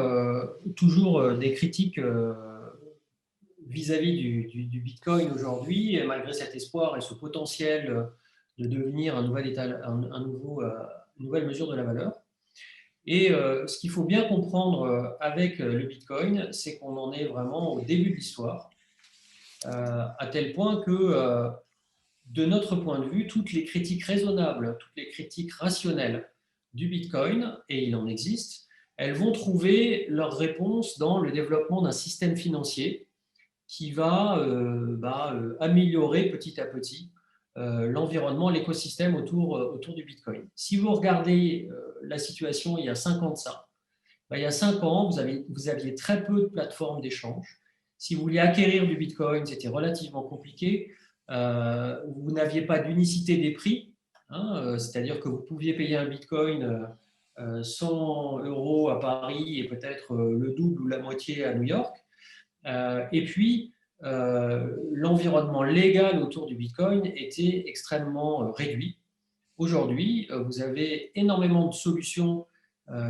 toujours des critiques vis-à-vis du Bitcoin aujourd'hui, et malgré cet espoir et ce potentiel de devenir une nouvelle mesure de la valeur. Et ce qu'il faut bien comprendre avec le Bitcoin, c'est qu'on en est vraiment au début de l'histoire, à tel point que, de notre point de vue, toutes les critiques raisonnables, toutes les critiques rationnelles du Bitcoin, et il en existe, elles vont trouver leur réponse dans le développement d'un système financier qui va améliorer petit à petit l'environnement, l'écosystème autour du Bitcoin. Si vous regardez la situation il y a 5 ans de ça, il y a 5 ans, vous aviez très peu de plateformes d'échange. Si vous vouliez acquérir du Bitcoin, c'était relativement compliqué. Vous n'aviez pas d'unicité des prix, c'est-à-dire que vous pouviez payer un Bitcoin 100 € à Paris et peut-être le double ou la moitié à New York. Et puis, l'environnement légal autour du Bitcoin était extrêmement réduit. Aujourd'hui, vous avez énormément de solutions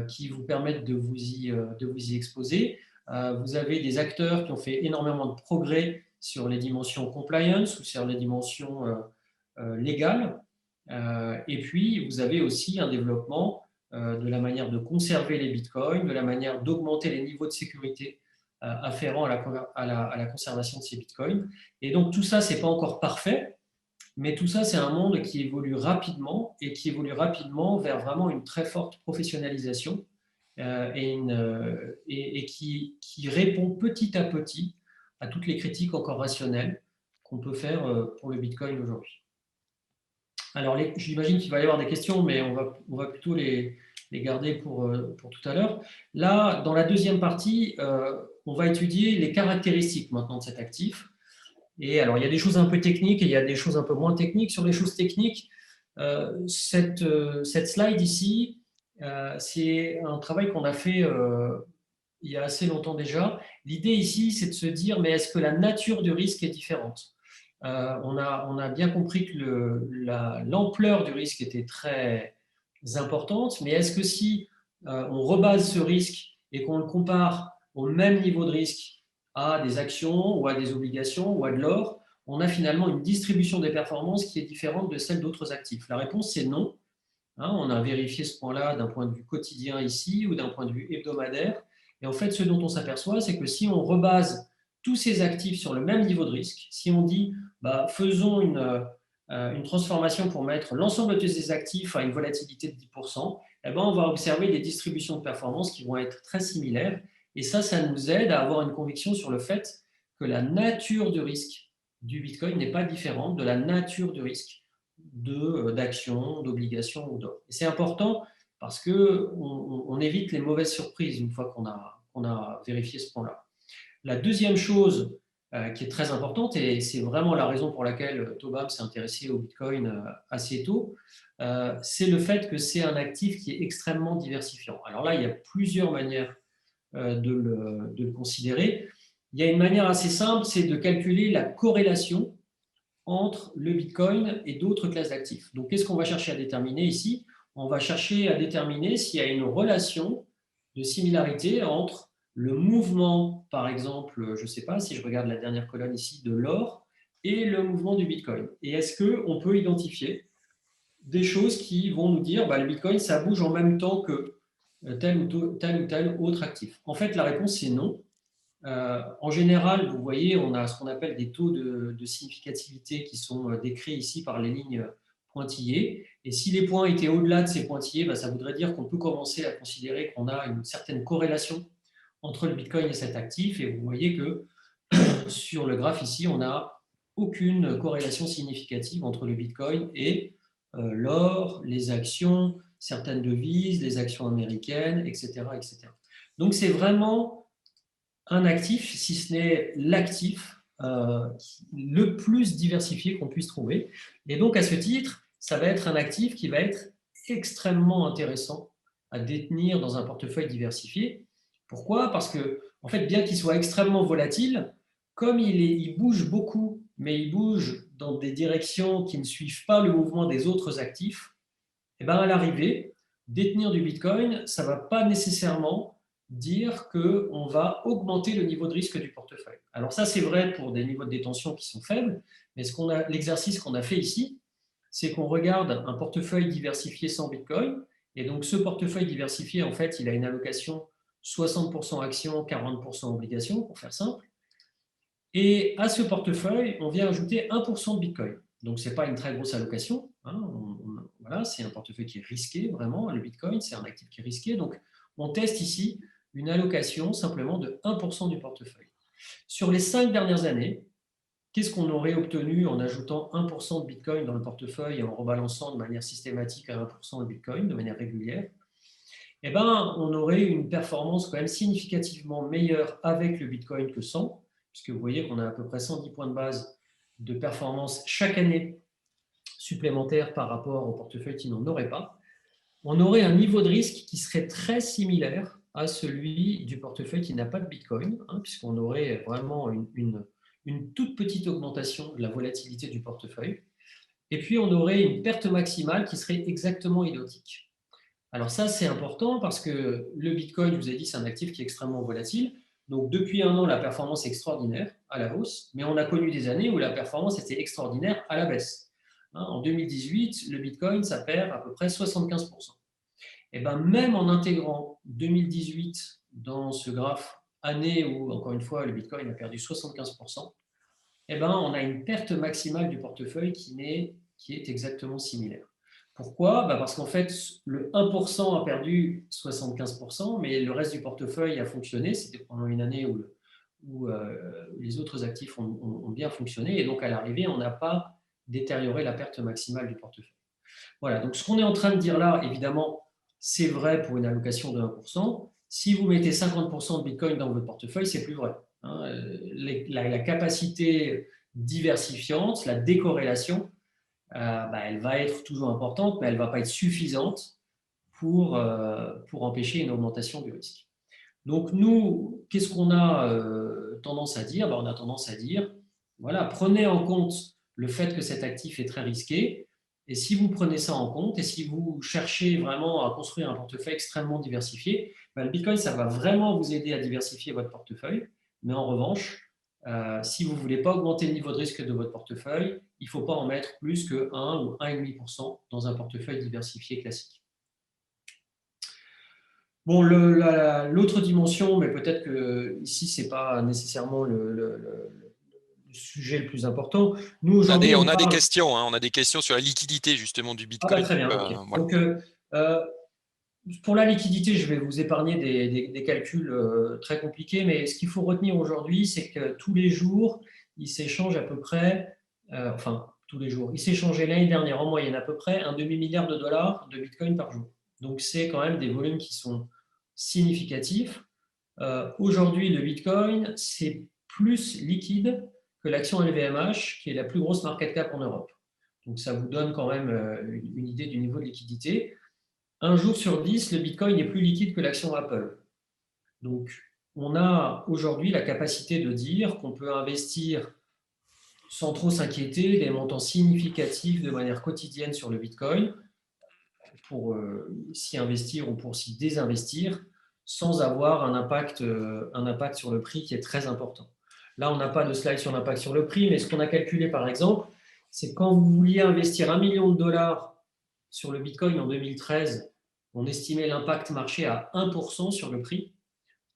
qui vous permettent de vous y exposer. Vous avez des acteurs qui ont fait énormément de progrès sur les dimensions compliance ou sur les dimensions légales. Et puis, vous avez aussi un développement de la manière de conserver les bitcoins, de la manière d'augmenter les niveaux de sécurité afférents à la conservation de ces bitcoins. Et donc, tout ça, ce n'est pas encore parfait, mais tout ça, c'est un monde qui évolue rapidement et qui évolue rapidement vers vraiment une très forte professionnalisation et qui répond petit à petit à toutes les critiques encore rationnelles qu'on peut faire pour le Bitcoin aujourd'hui. Alors, j'imagine qu'il va y avoir des questions, mais on va plutôt les garder pour tout à l'heure. Là, dans la deuxième partie, on va étudier les caractéristiques maintenant de cet actif. Et alors, il y a des choses un peu techniques et il y a des choses un peu moins techniques. Sur les choses techniques, cette slide ici, c'est un travail qu'on a fait il y a assez longtemps déjà. L'idée ici, c'est de se dire, mais est-ce que la nature du risque est différente ? On a bien compris que l'ampleur du risque était très importante, mais est-ce que si on rebase ce risque et qu'on le compare au même niveau de risque à des actions ou à des obligations ou à de l'or, on a finalement une distribution des performances qui est différente de celle d'autres actifs? La réponse, c'est non. On a vérifié ce point-là d'un point de vue quotidien ici ou d'un point de vue hebdomadaire. Et en fait, ce dont on s'aperçoit, c'est que si on rebase tous ces actifs sur le même niveau de risque, si on dit faisons une transformation pour mettre l'ensemble de ces actifs à une volatilité de 10%, on va observer des distributions de performance qui vont être très similaires. Et ça nous aide à avoir une conviction sur le fait que la nature du risque du Bitcoin n'est pas différente de la nature du risque d'actions, d'obligations ou d'or. Et c'est important parce qu'on évite les mauvaises surprises une fois qu'on a vérifié ce point-là. La deuxième chose qui est très importante, et c'est vraiment la raison pour laquelle Tobam s'est intéressé au Bitcoin assez tôt, c'est le fait que c'est un actif qui est extrêmement diversifiant. Alors là, il y a plusieurs manières de le considérer. Il y a une manière assez simple, c'est de calculer la corrélation entre le Bitcoin et d'autres classes d'actifs. Donc, qu'est-ce qu'on va chercher à déterminer ici? On va chercher à déterminer s'il y a une relation de similarité entre le mouvement, par exemple, je ne sais pas, si je regarde la dernière colonne ici, de l'or et le mouvement du Bitcoin. Et est-ce qu'on peut identifier des choses qui vont nous dire le Bitcoin, ça bouge en même temps que tel ou tel autre actif? En fait, la réponse, c'est non. En général, vous voyez, on a ce qu'on appelle des taux de significativité qui sont décrits ici par les lignes pointillées. Et si les points étaient au-delà de ces pointillés, ça voudrait dire qu'on peut commencer à considérer qu'on a une certaine corrélation entre le Bitcoin et cet actif. Et vous voyez que sur le graphe ici, on n'a aucune corrélation significative entre le Bitcoin et l'or, les actions, certaines devises, les actions américaines, etc. etc. Donc, c'est vraiment un actif, si ce n'est l'actif le plus diversifié qu'on puisse trouver. Et donc, à ce titre, ça va être un actif qui va être extrêmement intéressant à détenir dans un portefeuille diversifié. Pourquoi? Parce que, en fait, bien qu'il soit extrêmement volatile, comme il bouge beaucoup, mais il bouge dans des directions qui ne suivent pas le mouvement des autres actifs, et bien à l'arrivée, détenir du Bitcoin, ça ne va pas nécessairement dire qu'on va augmenter le niveau de risque du portefeuille. Alors ça, c'est vrai pour des niveaux de détention qui sont faibles, mais l'exercice qu'on a fait ici, c'est qu'on regarde un portefeuille diversifié sans Bitcoin, et donc ce portefeuille diversifié, en fait, il a une allocation 60% actions, 40% obligations, pour faire simple. Et à ce portefeuille, on vient ajouter 1% de Bitcoin. Donc, ce n'est pas une très grosse allocation. Hein. Voilà, c'est un portefeuille qui est risqué, vraiment. Le Bitcoin, c'est un actif qui est risqué. Donc, on teste ici une allocation simplement de 1% du portefeuille. Sur les 5 dernières années, qu'est-ce qu'on aurait obtenu en ajoutant 1% de Bitcoin dans le portefeuille et en rebalançant de manière systématique à 1% le Bitcoin de manière régulière? Eh bien, on aurait une performance quand même significativement meilleure avec le Bitcoin que sans, puisque vous voyez qu'on a à peu près 110 points de base de performance chaque année supplémentaire par rapport au portefeuille qui n'en aurait pas. On aurait un niveau de risque qui serait très similaire à celui du portefeuille qui n'a pas de Bitcoin, hein, puisqu'on aurait vraiment une toute petite augmentation de la volatilité du portefeuille. Et puis, on aurait une perte maximale qui serait exactement identique. Alors ça, c'est important parce que le Bitcoin, je vous ai dit, c'est un actif qui est extrêmement volatile. Donc, depuis un an, la performance est extraordinaire à la hausse, mais on a connu des années où la performance était extraordinaire à la baisse. Hein, en 2018, le Bitcoin, ça perd à peu près 75%. Et bien, même en intégrant 2018 dans ce graphe année où, encore une fois, le Bitcoin a perdu 75%, et ben, on a une perte maximale du portefeuille qui est exactement similaire. Pourquoi? Parce qu'en fait, le 1% a perdu 75%, mais le reste du portefeuille a fonctionné. C'était pendant une année où les autres actifs ont bien fonctionné. Et donc, à l'arrivée, on n'a pas détérioré la perte maximale du portefeuille. Voilà, donc ce qu'on est en train de dire là, évidemment, c'est vrai pour une allocation de 1%. Si vous mettez 50% de Bitcoin dans votre portefeuille, c'est plus vrai. Hein. La capacité diversifiante, la décorrélation, elle va être toujours importante, mais elle ne va pas être suffisante pour empêcher une augmentation du risque. Donc nous, qu'est-ce qu'on a tendance à dire? On a tendance à dire, voilà, prenez en compte le fait que cet actif est très risqué, et si vous prenez ça en compte, et si vous cherchez vraiment à construire un portefeuille extrêmement diversifié, le Bitcoin, ça va vraiment vous aider à diversifier votre portefeuille, mais en revanche, si vous ne voulez pas augmenter le niveau de risque de votre portefeuille, il ne faut pas en mettre plus que 1 ou 1,5% dans un portefeuille diversifié classique. Bon, l'autre dimension, mais peut-être que ici, ce n'est pas nécessairement le sujet le plus important. Nous, aujourd'hui, on a des questions, hein, on a des questions sur la liquidité justement du Bitcoin. Très bien. Okay. Voilà. Donc, pour la liquidité, je vais vous épargner des calculs très compliqués, mais ce qu'il faut retenir aujourd'hui, c'est que tous les jours, il s'échange à peu près, tous les jours, il s'échangeait l'année dernière en moyenne à peu près $1,5 milliard de Bitcoin par jour. Donc, c'est quand même des volumes qui sont significatifs. Aujourd'hui, le Bitcoin, c'est plus liquide que l'action LVMH, qui est la plus grosse market cap en Europe. Donc, ça vous donne quand même une idée du niveau de liquidité. Un jour sur 10, le Bitcoin est plus liquide que l'action Apple. Donc, on a aujourd'hui la capacité de dire qu'on peut investir sans trop s'inquiéter des montants significatifs de manière quotidienne sur le Bitcoin pour s'y investir ou pour s'y désinvestir sans avoir un impact sur le prix qui est très important. Là, on n'a pas de slide sur l'impact sur le prix, mais ce qu'on a calculé par exemple, c'est quand vous vouliez investir $1 million sur le Bitcoin en 2013, on estimait l'impact marché à 1% sur le prix.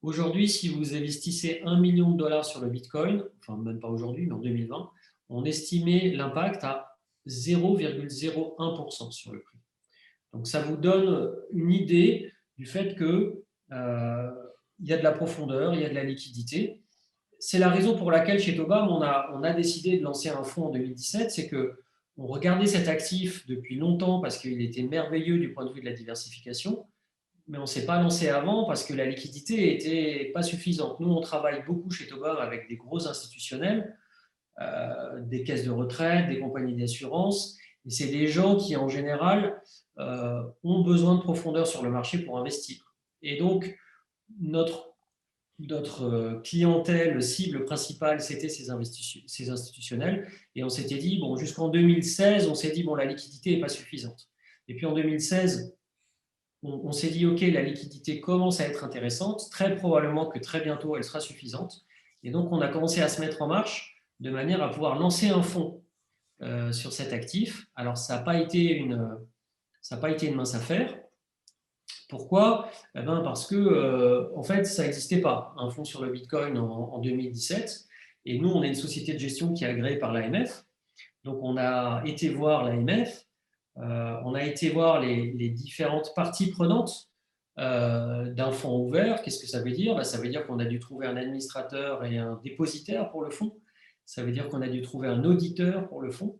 Aujourd'hui, si vous investissez $1 million sur le Bitcoin, enfin même pas aujourd'hui, mais en 2020, on estimait l'impact à 0,01% sur le prix. Donc ça vous donne une idée du fait qu'il y a de la profondeur, il y a de la liquidité. C'est la raison pour laquelle chez Tobam, on a décidé de lancer un fonds en 2017, c'est qu'on regardait cet actif depuis longtemps parce qu'il était merveilleux du point de vue de la diversification, mais on ne s'est pas lancé avant parce que la liquidité n'était pas suffisante. Nous, on travaille beaucoup chez Tobam avec des gros institutionnels. des caisses de retraite, des compagnies d'assurance. Et c'est des gens qui, en général, ont besoin de profondeur sur le marché pour investir. Et donc, notre clientèle cible principale, c'était ces institutionnels. Et on s'était dit, bon, jusqu'en 2016, on s'est dit, bon, la liquidité n'est pas suffisante. Et puis en 2016, on s'est dit, OK, la liquidité commence à être intéressante, très probablement que très bientôt, elle sera suffisante. Et donc, on a commencé à se mettre en marche de manière à pouvoir lancer un fonds sur cet actif. Alors, ça n'a pas été une mince affaire. Pourquoi? Parce que, en fait, ça n'existait pas, un fonds sur le Bitcoin en 2017. Et nous, on est une société de gestion qui est agréée par l'AMF. Donc, on a été voir l'AMF, on a été voir les différentes parties prenantes d'un fonds ouvert. Qu'est-ce que ça veut dire? Ça veut dire qu'on a dû trouver un administrateur et un dépositaire pour le fonds. Ça veut dire qu'on a dû trouver un auditeur pour le fonds.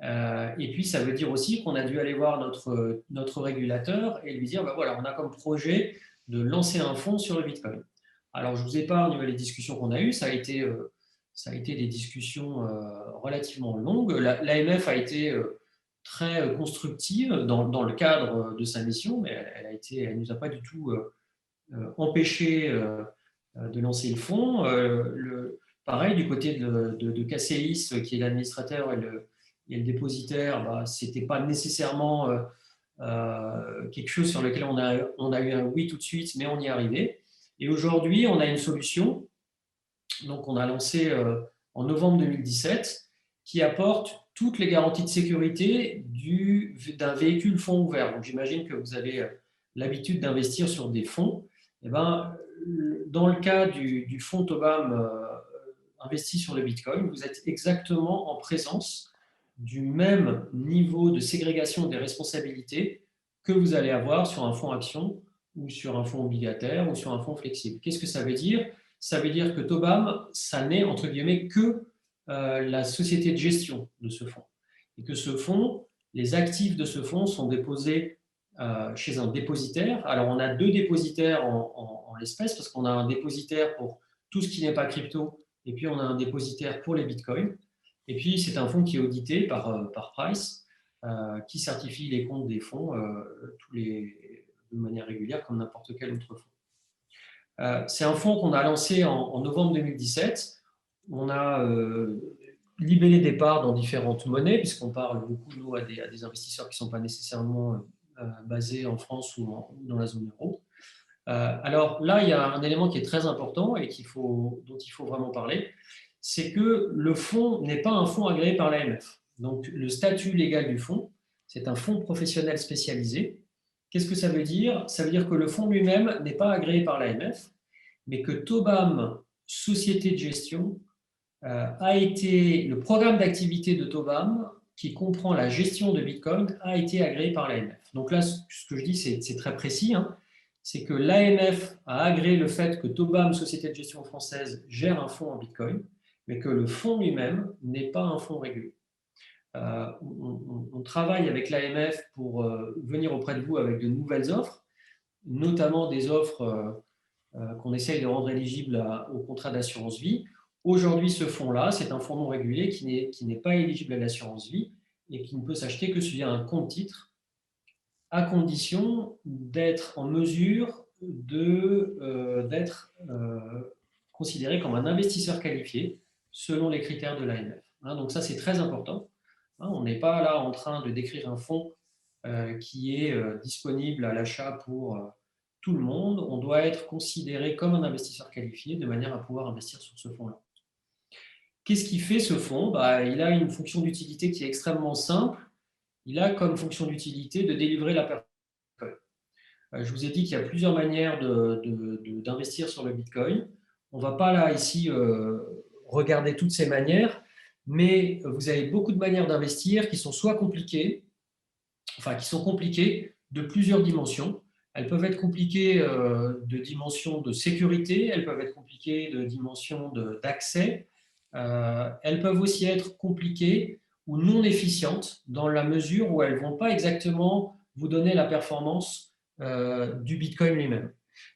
Et puis, ça veut dire aussi qu'on a dû aller voir notre régulateur et lui dire, voilà, on a comme projet de lancer un fonds sur le Bitcoin. Alors, je vous épargne les discussions qu'on a eues. Ça a été des discussions relativement longues. L'AMF a été très constructive dans le cadre de sa mission, mais elle ne nous a pas du tout empêché de lancer le fonds. Pareil, du côté de KCIS, qui est l'administrateur et le dépositaire, ce n'était pas nécessairement quelque chose sur lequel on a eu un oui tout de suite, mais on y est arrivé. Et aujourd'hui, on a une solution. Donc, on a lancé en novembre 2017 qui apporte toutes les garanties de sécurité d'un véhicule fonds ouvert. Donc, j'imagine que vous avez l'habitude d'investir sur des fonds. Et dans le cas du fonds Tobam investi sur le Bitcoin, vous êtes exactement en présence du même niveau de ségrégation des responsabilités que vous allez avoir sur un fonds action ou sur un fonds obligataire ou sur un fonds flexible. Qu'est-ce que ça veut dire? Ça veut dire que Tobam, ça n'est entre guillemets que la société de gestion de ce fonds. Et que ce fonds, les actifs de ce fonds sont déposés chez un dépositaire. Alors, on a deux dépositaires en l'espèce, parce qu'on a un dépositaire pour tout ce qui n'est pas crypto, et puis on a un dépositaire pour les bitcoins. Et puis, c'est un fonds qui est audité par Price, qui certifie les comptes des fonds de manière régulière, comme n'importe quel autre fonds. C'est un fonds qu'on a lancé en novembre 2017. On a libellé des parts dans différentes monnaies, puisqu'on parle beaucoup, nous, à des investisseurs qui ne sont pas nécessairement basés en France ou dans la zone euro. Alors là, il y a un élément qui est très important et dont il faut vraiment parler, c'est que le fonds n'est pas un fonds agréé par l'AMF. Donc, le statut légal du fonds, c'est un fonds professionnel spécialisé. Qu'est-ce que ça veut dire? Ça veut dire que le fonds lui-même n'est pas agréé par l'AMF, mais que Tobam, société de gestion, le programme d'activité de Tobam, qui comprend la gestion de Bitcoin, a été agréé par l'AMF. Donc là, ce que je dis, c'est très précis, hein. C'est que l'AMF a agréé le fait que Tobam, société de gestion française, gère un fonds en Bitcoin, mais que le fonds lui-même n'est pas un fonds régulé. On travaille avec l'AMF pour venir auprès de vous avec de nouvelles offres, notamment des offres qu'on essaye de rendre éligibles au contrat d'assurance vie. Aujourd'hui, ce fonds-là, c'est un fonds non régulé qui n'est pas éligible à l'assurance vie et qui ne peut s'acheter que via un compte-titre, à condition d'être en mesure d'être considéré comme un investisseur qualifié selon les critères de l'AMF. Donc ça, c'est très important. On n'est pas là en train de décrire un fonds qui est disponible à l'achat pour tout le monde. On doit être considéré comme un investisseur qualifié de manière à pouvoir investir sur ce fonds-là. Qu'est-ce qui fait ce fonds? Il a une fonction d'utilité qui est extrêmement simple. Il a comme fonction d'utilité de délivrer la performance. Je vous ai dit qu'il y a plusieurs manières d'investir sur le Bitcoin. On ne va pas là, ici, regarder toutes ces manières, mais vous avez beaucoup de manières d'investir qui sont soit compliquées, qui sont compliquées de plusieurs dimensions. Elles peuvent être compliquées de dimension de sécurité, elles peuvent être compliquées de dimension d'accès, elles peuvent aussi être compliquées ou non efficientes dans la mesure où elles ne vont pas exactement vous donner la performance du Bitcoin lui-même.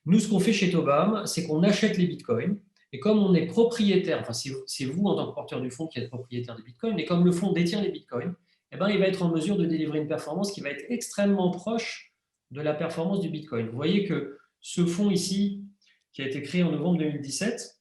Nous, ce qu'on fait chez Tobam, c'est qu'on achète les Bitcoins Et comme on est propriétaire, enfin c'est vous en tant que porteur du fonds qui êtes propriétaire des bitcoins, mais comme le fonds détient les bitcoins, eh ben, il va être en mesure de délivrer une performance qui va être extrêmement proche de la performance du bitcoin. Vous voyez que ce fonds ici, qui a été créé en novembre 2017,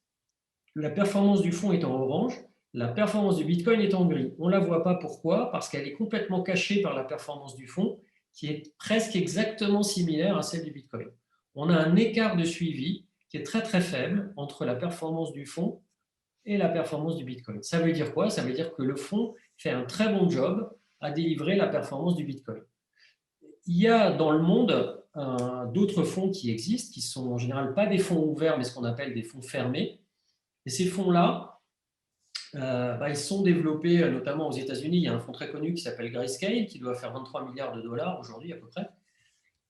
la performance du fonds est en orange, la performance du bitcoin est en gris. On ne la voit pas, pourquoi? Parce qu'elle est complètement cachée par la performance du fonds, qui est presque exactement similaire à celle du bitcoin. On a un écart de suivi qui est très très faible entre la performance du fonds et la performance du bitcoin. Ça veut dire quoi? Ça veut dire que le fonds fait un très bon job à délivrer la performance du bitcoin. Il y a dans le monde d'autres fonds qui existent, qui sont en général pas des fonds ouverts, mais ce qu'on appelle des fonds fermés. Et ces fonds-là, ils sont développés notamment aux États-Unis. Il y a un fonds très connu qui s'appelle Grayscale, qui doit faire 23 milliards de dollars aujourd'hui à peu près.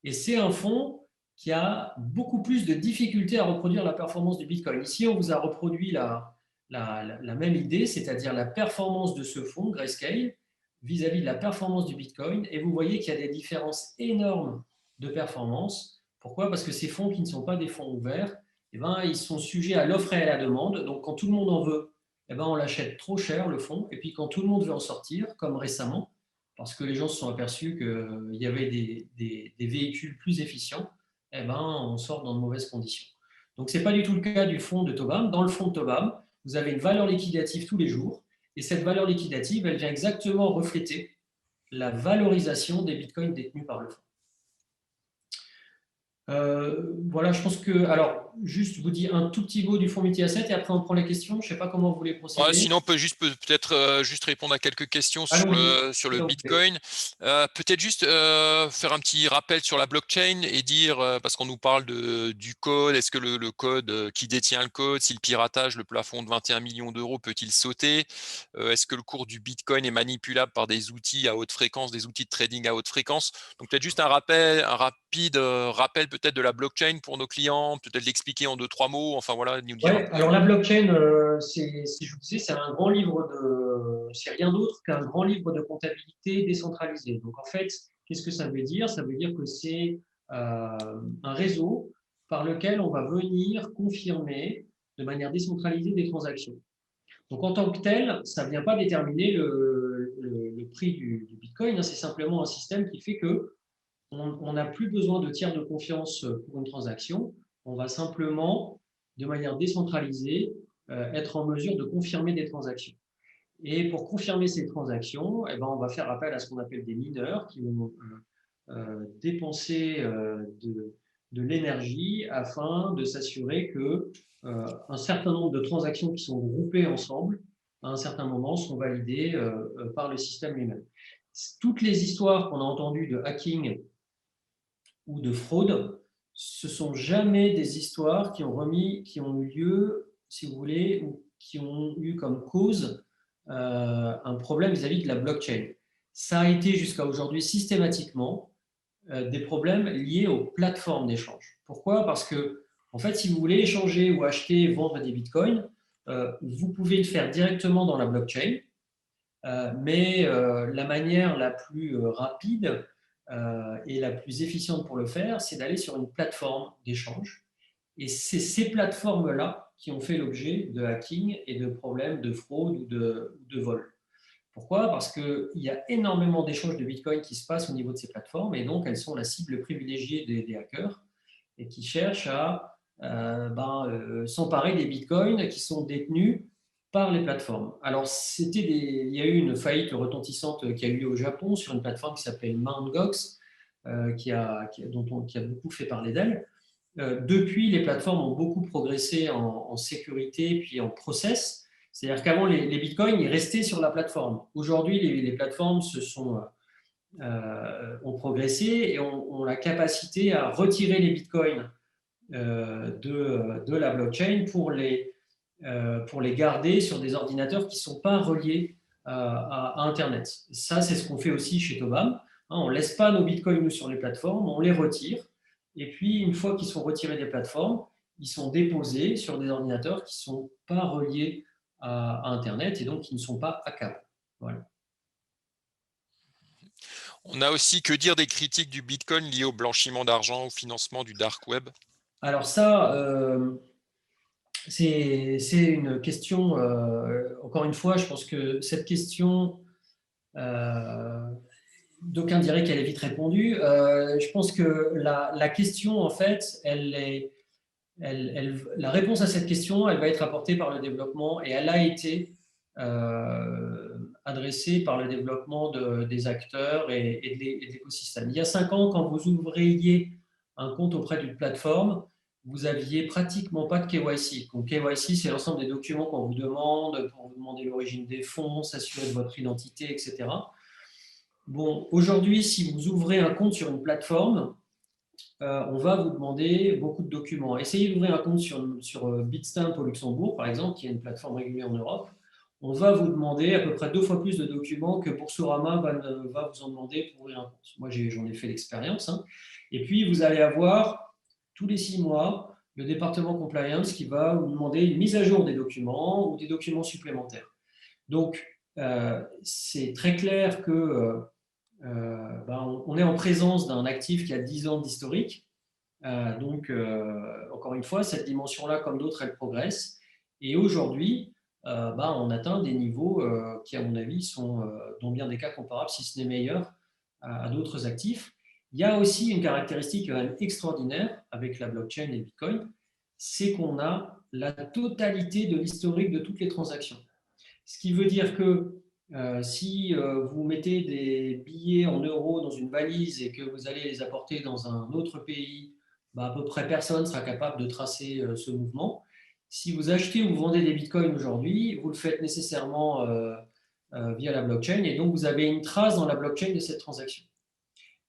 Et c'est un fonds qui a beaucoup plus de difficultés à reproduire la performance du Bitcoin. Ici, on vous a reproduit la même idée, c'est-à-dire la performance de ce fonds, Grayscale, vis-à-vis de la performance du Bitcoin. Et vous voyez qu'il y a des différences énormes de performance. Pourquoi? Parce que ces fonds qui ne sont pas des fonds ouverts, ils sont sujets à l'offre et à la demande. Donc, quand tout le monde en veut, on l'achète trop cher, le fonds. Et puis, quand tout le monde veut en sortir, comme récemment, parce que les gens se sont aperçus qu'il y avait des véhicules plus efficients, on sort dans de mauvaises conditions. Donc, ce n'est pas du tout le cas du fonds de Tobam. Dans le fonds de Tobam, vous avez une valeur liquidative tous les jours. Et cette valeur liquidative, elle vient exactement refléter la valorisation des bitcoins détenus par le fonds. Voilà, je pense que... Alors, juste, je vous dis un tout petit mot du fonds multi-asset et après on prend les questions. Je ne sais pas comment vous voulez procéder. Sinon, on peut peut-être juste répondre à quelques questions sur le Bitcoin. Peut-être juste faire un petit rappel sur la blockchain et dire, parce qu'on nous parle du code, est-ce que le code, qui détient le code, si le piratage, le plafond de 21 millions d'euros peut-il sauter? Est-ce que le cours du Bitcoin est manipulable par des outils à haute fréquence, des outils de trading à haute fréquence? Donc peut-être juste un rapide rappel peut-être de la blockchain pour nos clients, peut-être l'expliquer en 2-3 mots, enfin voilà, nous dire. Ouais, alors la blockchain, si je vous disais, c'est un grand livre c'est rien d'autre qu'un grand livre de comptabilité décentralisé. Donc en fait, qu'est-ce que ça veut dire? Ça veut dire que c'est un réseau par lequel on va venir confirmer de manière décentralisée des transactions. Donc en tant que tel, ça ne vient pas déterminer le prix du Bitcoin, hein, c'est simplement un système qui fait que on n'a plus besoin de tiers de confiance pour une transaction. On va simplement, de manière décentralisée, être en mesure de confirmer des transactions. Et pour confirmer ces transactions, on va faire appel à ce qu'on appelle des mineurs qui vont dépenser de l'énergie afin de s'assurer que un certain nombre de transactions qui sont groupées ensemble, à un certain moment, sont validées par le système lui-même. Toutes les histoires qu'on a entendues de hacking ou de fraude, ce ne sont jamais des histoires qui ont eu lieu, si vous voulez, ou qui ont eu comme cause un problème vis-à-vis de la blockchain. Ça a été jusqu'à aujourd'hui systématiquement des problèmes liés aux plateformes d'échange. Pourquoi? Parce que, en fait, si vous voulez échanger ou acheter, vendre des bitcoins, vous pouvez le faire directement dans la blockchain, mais la manière la plus rapide et la plus efficiente pour le faire, c'est d'aller sur une plateforme d'échange. Et c'est ces plateformes-là qui ont fait l'objet de hacking et de problèmes de fraude ou de vol. Pourquoi? Parce qu'il y a énormément d'échanges de Bitcoin qui se passent au niveau de ces plateformes et donc elles sont la cible privilégiée des hackers et qui cherchent à s'emparer des Bitcoins qui sont détenus par les plateformes. Alors, il y a eu une faillite retentissante qui a eu lieu au Japon sur une plateforme qui s'appelle Mt. Gox, qui a beaucoup fait parler d'elle. Depuis, les plateformes ont beaucoup progressé en sécurité puis en process. C'est-à-dire qu'avant, les bitcoins, ils restaient sur la plateforme. Aujourd'hui, les plateformes ont progressé et ont la capacité à retirer les bitcoins de la blockchain pour les garder sur des ordinateurs qui ne sont pas reliés à Internet. Ça, c'est ce qu'on fait aussi chez Tobam. On ne laisse pas nos bitcoins sur les plateformes, on les retire. Et puis, une fois qu'ils sont retirés des plateformes, ils sont déposés sur des ordinateurs qui ne sont pas reliés à Internet et donc qui ne sont pas hackables. Voilà. On a aussi que dire des critiques du Bitcoin liées au blanchiment d'argent, au financement du dark web? Alors ça, C'est une question, encore une fois, je pense que cette question, d'aucuns diraient qu'elle est vite répondue. Je pense que la question, en fait, la réponse à cette question, elle va être apportée par le développement et elle a été adressée par le développement des acteurs et de l'écosystème. Il y a 5 ans, quand vous ouvriez un compte auprès d'une plateforme, vous aviez pratiquement pas de KYC. Donc KYC, c'est l'ensemble des documents qu'on vous demande pour vous demander l'origine des fonds, s'assurer de votre identité, etc. Bon, aujourd'hui, si vous ouvrez un compte sur une plateforme, on va vous demander beaucoup de documents. Essayez d'ouvrir un compte sur Bitstamp au Luxembourg, par exemple, qui est une plateforme régulée en Europe. On va vous demander à peu près 2 fois plus de documents que Boursorama va vous en demander pour ouvrir un compte. Moi, j'en ai fait l'expérience. Hein. Et puis, vous allez avoir, tous les 6 mois, le département compliance qui va vous demander une mise à jour des documents ou des documents supplémentaires. Donc, c'est très clair que on est en présence d'un actif qui a 10 ans d'historique. Donc, encore une fois, cette dimension-là, comme d'autres, elle progresse. Et aujourd'hui, on atteint des niveaux qui, à mon avis, sont dans bien des cas comparables, si ce n'est meilleurs, à d'autres actifs. Il y a aussi une caractéristique quand même extraordinaire avec la blockchain et Bitcoin, c'est qu'on a la totalité de l'historique de toutes les transactions. Ce qui veut dire que si vous mettez des billets en euros dans une valise et que vous allez les apporter dans un autre pays, à peu près personne ne sera capable de tracer ce mouvement. Si vous achetez ou vous vendez des bitcoins aujourd'hui, vous le faites nécessairement via la blockchain et donc vous avez une trace dans la blockchain de cette transaction.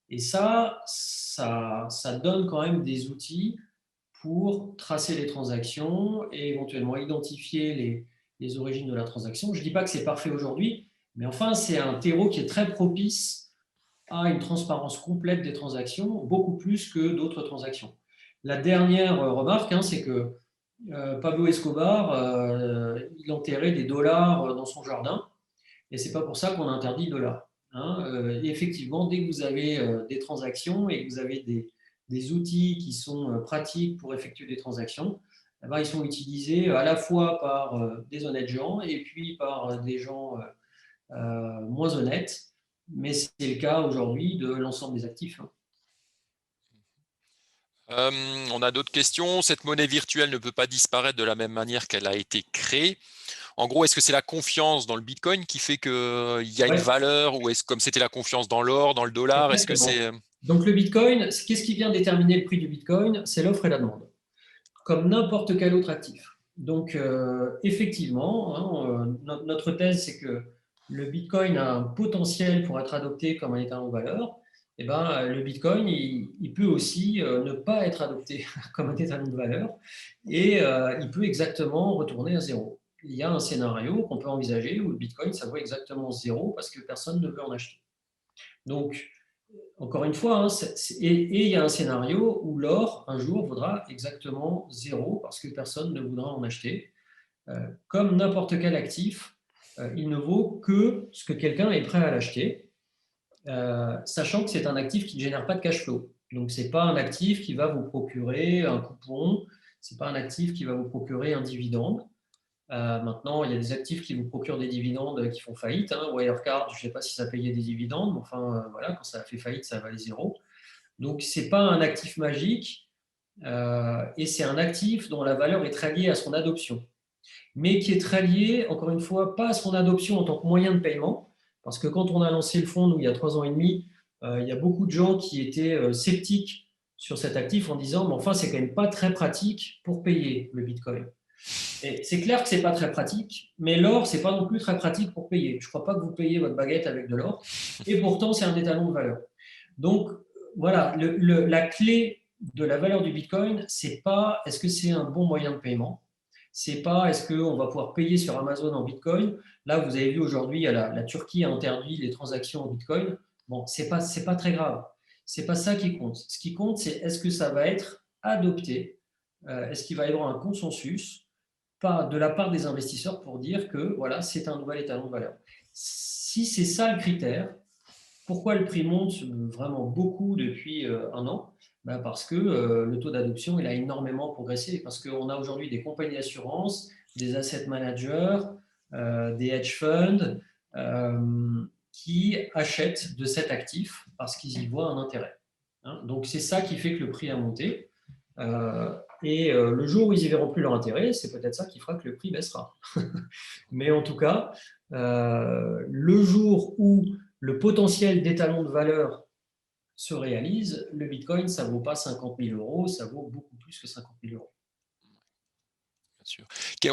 Et ça donne quand même des outils pour tracer les transactions et éventuellement identifier les origines de la transaction. Je ne dis pas que c'est parfait aujourd'hui, mais enfin, c'est un terreau qui est très propice à une transparence complète des transactions, beaucoup plus que d'autres transactions. La dernière remarque, c'est que Pablo Escobar, il enterrait des dollars dans son jardin, et ce n'est pas pour ça qu'on a interdit le dollar. Effectivement, dès que vous avez des transactions et que vous avez des outils qui sont pratiques pour effectuer des transactions, ils sont utilisés à la fois par des honnêtes gens et puis par des gens moins honnêtes, mais c'est le cas aujourd'hui de l'ensemble des actifs. On a d'autres questions. Cette monnaie virtuelle ne peut pas disparaître de la même manière qu'elle a été créée. En gros, est-ce que c'est la confiance dans le Bitcoin qui fait qu'il y a une valeur, ou est-ce comme c'était la confiance dans l'or, dans le dollar? Est-ce que c'est... Donc le Bitcoin, qu'est-ce qui vient déterminer le prix du Bitcoin? C'est l'offre et la demande, comme n'importe quel autre actif. Donc effectivement, notre thèse, c'est que le Bitcoin a un potentiel pour être adopté comme un étalon de valeur. Et le Bitcoin, il peut aussi ne pas être adopté comme un étalon de valeur et il peut exactement retourner à zéro. Il y a un scénario qu'on peut envisager où le Bitcoin, ça vaut exactement zéro parce que personne ne veut en acheter. Donc, encore une fois, et il y a un scénario où l'or, un jour, vaudra exactement zéro parce que personne ne voudra en acheter. Comme n'importe quel actif, il ne vaut que ce que quelqu'un est prêt à l'acheter, sachant que c'est un actif qui ne génère pas de cash flow. Donc, ce n'est pas un actif qui va vous procurer un coupon, ce n'est pas un actif qui va vous procurer un dividende. Maintenant, il y a des actifs qui vous procurent des dividendes qui font faillite. Wirecard, je ne sais pas si ça payait des dividendes, mais enfin, voilà, quand ça a fait faillite, ça valait zéro. Donc, ce n'est pas un actif magique et c'est un actif dont la valeur est très liée à son adoption, mais qui est très liée, encore une fois, pas à son adoption en tant que moyen de paiement, parce que quand on a lancé le fonds, nous, il y a 3 ans et demi, il y a beaucoup de gens qui étaient sceptiques sur cet actif en disant, mais enfin, c'est quand même pas très pratique pour payer le Bitcoin. Et c'est clair que ce n'est pas très pratique, mais l'or, ce n'est pas non plus très pratique pour payer. Je ne crois pas que vous payez votre baguette avec de l'or, et pourtant, c'est un étalon de valeur. Donc, voilà, la clé de la valeur du Bitcoin, c'est pas est-ce que c'est un bon moyen de paiement, c'est pas est-ce qu'on va pouvoir payer sur Amazon en Bitcoin. Là, vous avez vu aujourd'hui, la Turquie a interdit les transactions en Bitcoin. Bon, c'est pas très grave. C'est pas ça qui compte. Ce qui compte, c'est est-ce que ça va être adopté, est-ce qu'il va y avoir un consensus de la part des investisseurs pour dire que voilà, c'est un nouvel étalon de valeur. Si c'est ça le critère, Pourquoi le prix monte vraiment beaucoup depuis un an? Parce que le taux d'adoption il a énormément progressé, parce qu'on a aujourd'hui des compagnies d'assurance, des asset managers, des hedge funds qui achètent de cet actif parce qu'ils y voient un intérêt. Hein. Donc c'est ça qui fait que le prix a monté. Le jour où ils y verront plus leur intérêt, c'est peut-être ça qui fera que le prix baissera. Mais en tout cas, le jour où le potentiel d'étalon de valeur se réalise, le Bitcoin, ça ne vaut pas 50 000 euros, ça vaut beaucoup plus que 50 000 euros. Bien sûr.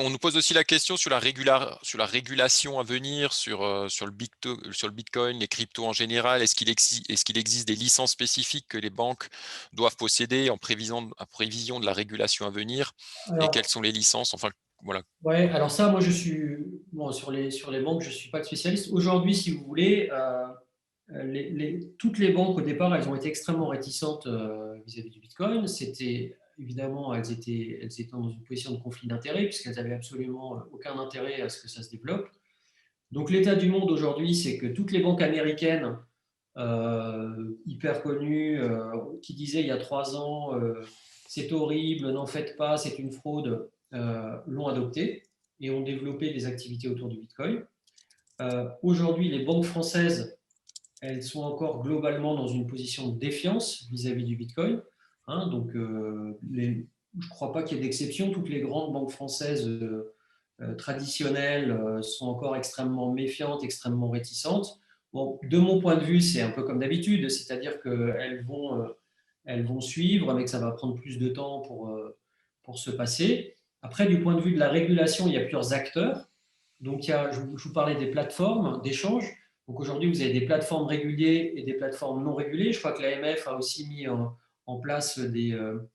On nous pose aussi la question sur la régulation à venir, sur le Bitcoin, les cryptos en général. Est-ce qu'il existe des licences spécifiques que les banques doivent posséder en prévision de la régulation à venir? Et quelles sont les licences? Enfin, voilà. Ouais, alors ça, moi, je suis bon, sur les banques, je ne suis pas de spécialiste. Aujourd'hui, si vous voulez, toutes les banques, au départ, elles ont été extrêmement réticentes vis-à-vis du Bitcoin. C'était évidemment, elles étaient dans une position de conflit d'intérêts, puisqu'elles n'avaient absolument aucun intérêt à ce que ça se développe. Donc, l'état du monde aujourd'hui, c'est que toutes les banques américaines, hyper connues, qui disaient il y a 3 ans, c'est horrible, n'en faites pas, c'est une fraude, l'ont adopté et ont développé des activités autour du Bitcoin. Aujourd'hui, les banques françaises, elles sont encore globalement dans une position de défiance vis-à-vis du Bitcoin. Hein, donc, je ne crois pas qu'il y ait d'exception. Toutes les grandes banques françaises traditionnelles sont encore extrêmement méfiantes, extrêmement réticentes. Bon, de mon point de vue, c'est un peu comme d'habitude, c'est-à-dire qu'elles vont suivre, mais que ça va prendre plus de temps pour se passer. Après, du point de vue de la régulation, il y a plusieurs acteurs. Donc, je vous parlais des plateformes d'échange. Donc aujourd'hui, vous avez des plateformes régulées et des plateformes non régulées. Je crois que l'AMF a aussi mis en place de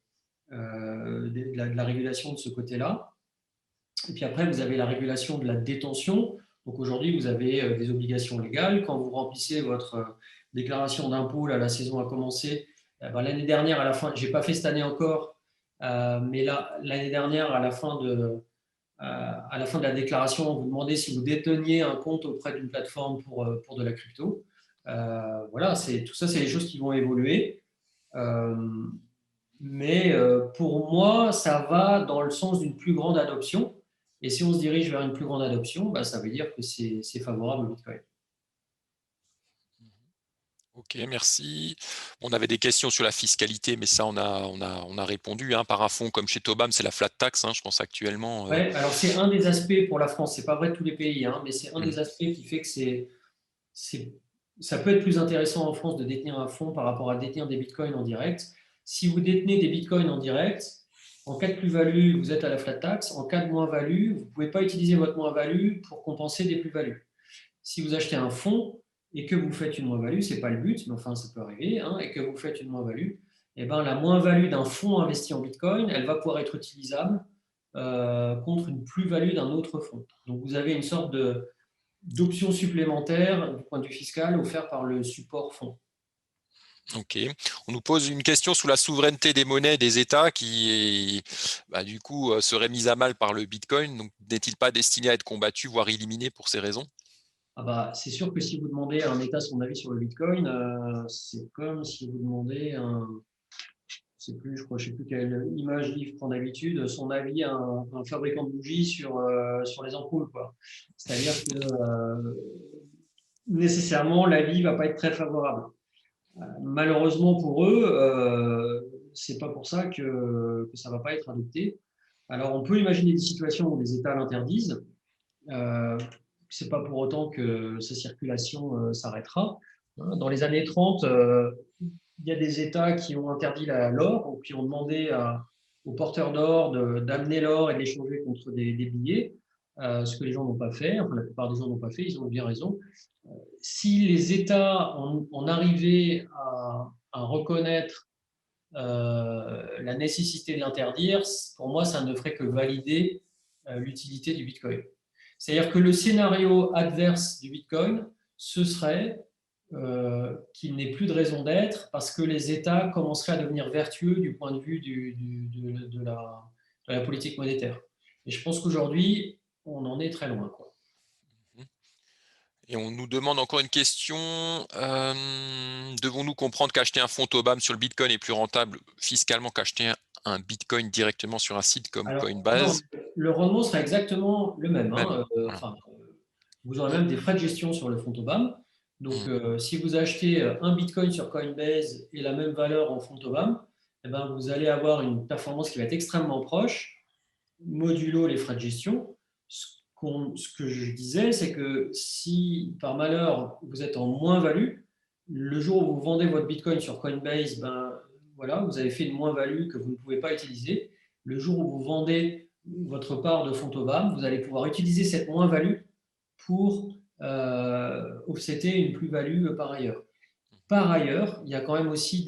la régulation de ce côté-là. Et puis après, vous avez la régulation de la détention. Donc aujourd'hui, vous avez des obligations légales. Quand vous remplissez votre déclaration d'impôt, la saison a commencé. L'année dernière, à la fin, je n'ai pas fait cette année encore, mais l'année dernière, à la fin de la déclaration, on vous demandait si vous déteniez un compte auprès d'une plateforme pour de la crypto. Voilà, tout ça, c'est des choses qui vont évoluer. Mais pour moi, ça va dans le sens d'une plus grande adoption. Et si on se dirige vers une plus grande adoption, ça veut dire que c'est favorable au Bitcoin. Ok, merci. On avait des questions sur la fiscalité, mais ça, on a répondu. Hein, par un fonds comme chez Tobam, c'est la flat tax, hein, je pense actuellement. Ouais, alors c'est un des aspects pour la France, c'est pas vrai de tous les pays, hein, mais c'est un des aspects qui fait que ça peut être plus intéressant en France de détenir un fonds par rapport à détenir des bitcoins en direct. Si vous détenez des bitcoins en direct, en cas de plus-value, vous êtes à la flat tax. En cas de moins-value, vous ne pouvez pas utiliser votre moins-value pour compenser des plus-values. Si vous achetez un fonds et que vous faites une moins-value, ce n'est pas le but, mais enfin ça peut arriver, hein, et que vous faites une moins-value, eh ben, la moins-value d'un fonds investi en bitcoin, elle va pouvoir être utilisable contre une plus-value d'un autre fonds. Donc vous avez une sorte d'options supplémentaires du point de vue fiscal offert par le support fonds. Ok. On nous pose une question sur la souveraineté des monnaies des États qui, du coup, serait mise à mal par le Bitcoin. Donc, n'est-il pas destiné à être combattu, voire éliminé pour ces raisons? C'est sûr que si vous demandez à un État son avis sur le Bitcoin, c'est comme si vous demandez je ne sais plus quelle image Yves prend d'habitude, son avis à un fabricant de bougies sur les ampoules, quoi. C'est-à-dire que nécessairement, l'avis ne va pas être très favorable. Malheureusement pour eux, c'est pas pour ça que ça ne va pas être adopté. Alors, on peut imaginer des situations où les États l'interdisent. C'est pas pour autant que sa circulation s'arrêtera. Dans les années 30, il y a des États qui ont interdit l'or, ou qui ont demandé aux porteurs d'or d'amener l'or et de l'échanger contre des billets, ce que les gens n'ont pas fait, enfin la plupart des gens n'ont pas fait, ils ont bien raison. Si les États ont arrivé à reconnaître la nécessité de l'interdire, pour moi, ça ne ferait que valider l'utilité du Bitcoin. C'est-à-dire que le scénario adverse du Bitcoin, ce serait qu'il n'ait plus de raison d'être parce que les États commenceraient à devenir vertueux du point de vue de la politique monétaire. Et je pense qu'aujourd'hui, on en est très loin, quoi. Et on nous demande encore une question. Devons-nous comprendre qu'acheter un fonds Tobam sur le Bitcoin est plus rentable fiscalement qu'acheter un Bitcoin directement sur un site comme Alors, non, Coinbase? le rendement sera exactement le même, Même. hein. Voilà. Vous aurez même des frais de gestion sur le fonds Tobam. Donc, Mhm. si vous achetez un Bitcoin sur Coinbase et la même valeur en fonds Tobam, eh ben, vous allez avoir une performance qui va être extrêmement proche, modulo les frais de gestion. Ce que je disais, c'est que si par malheur vous êtes en moins-value, le jour où vous vendez votre Bitcoin sur Coinbase, ben, voilà, vous avez fait une moins-value que vous ne pouvez pas utiliser. Le jour où vous vendez votre part de fonds Tobam, vous allez pouvoir utiliser cette moins-value pour offsetter une plus-value par ailleurs. Par ailleurs, il y a quand même aussi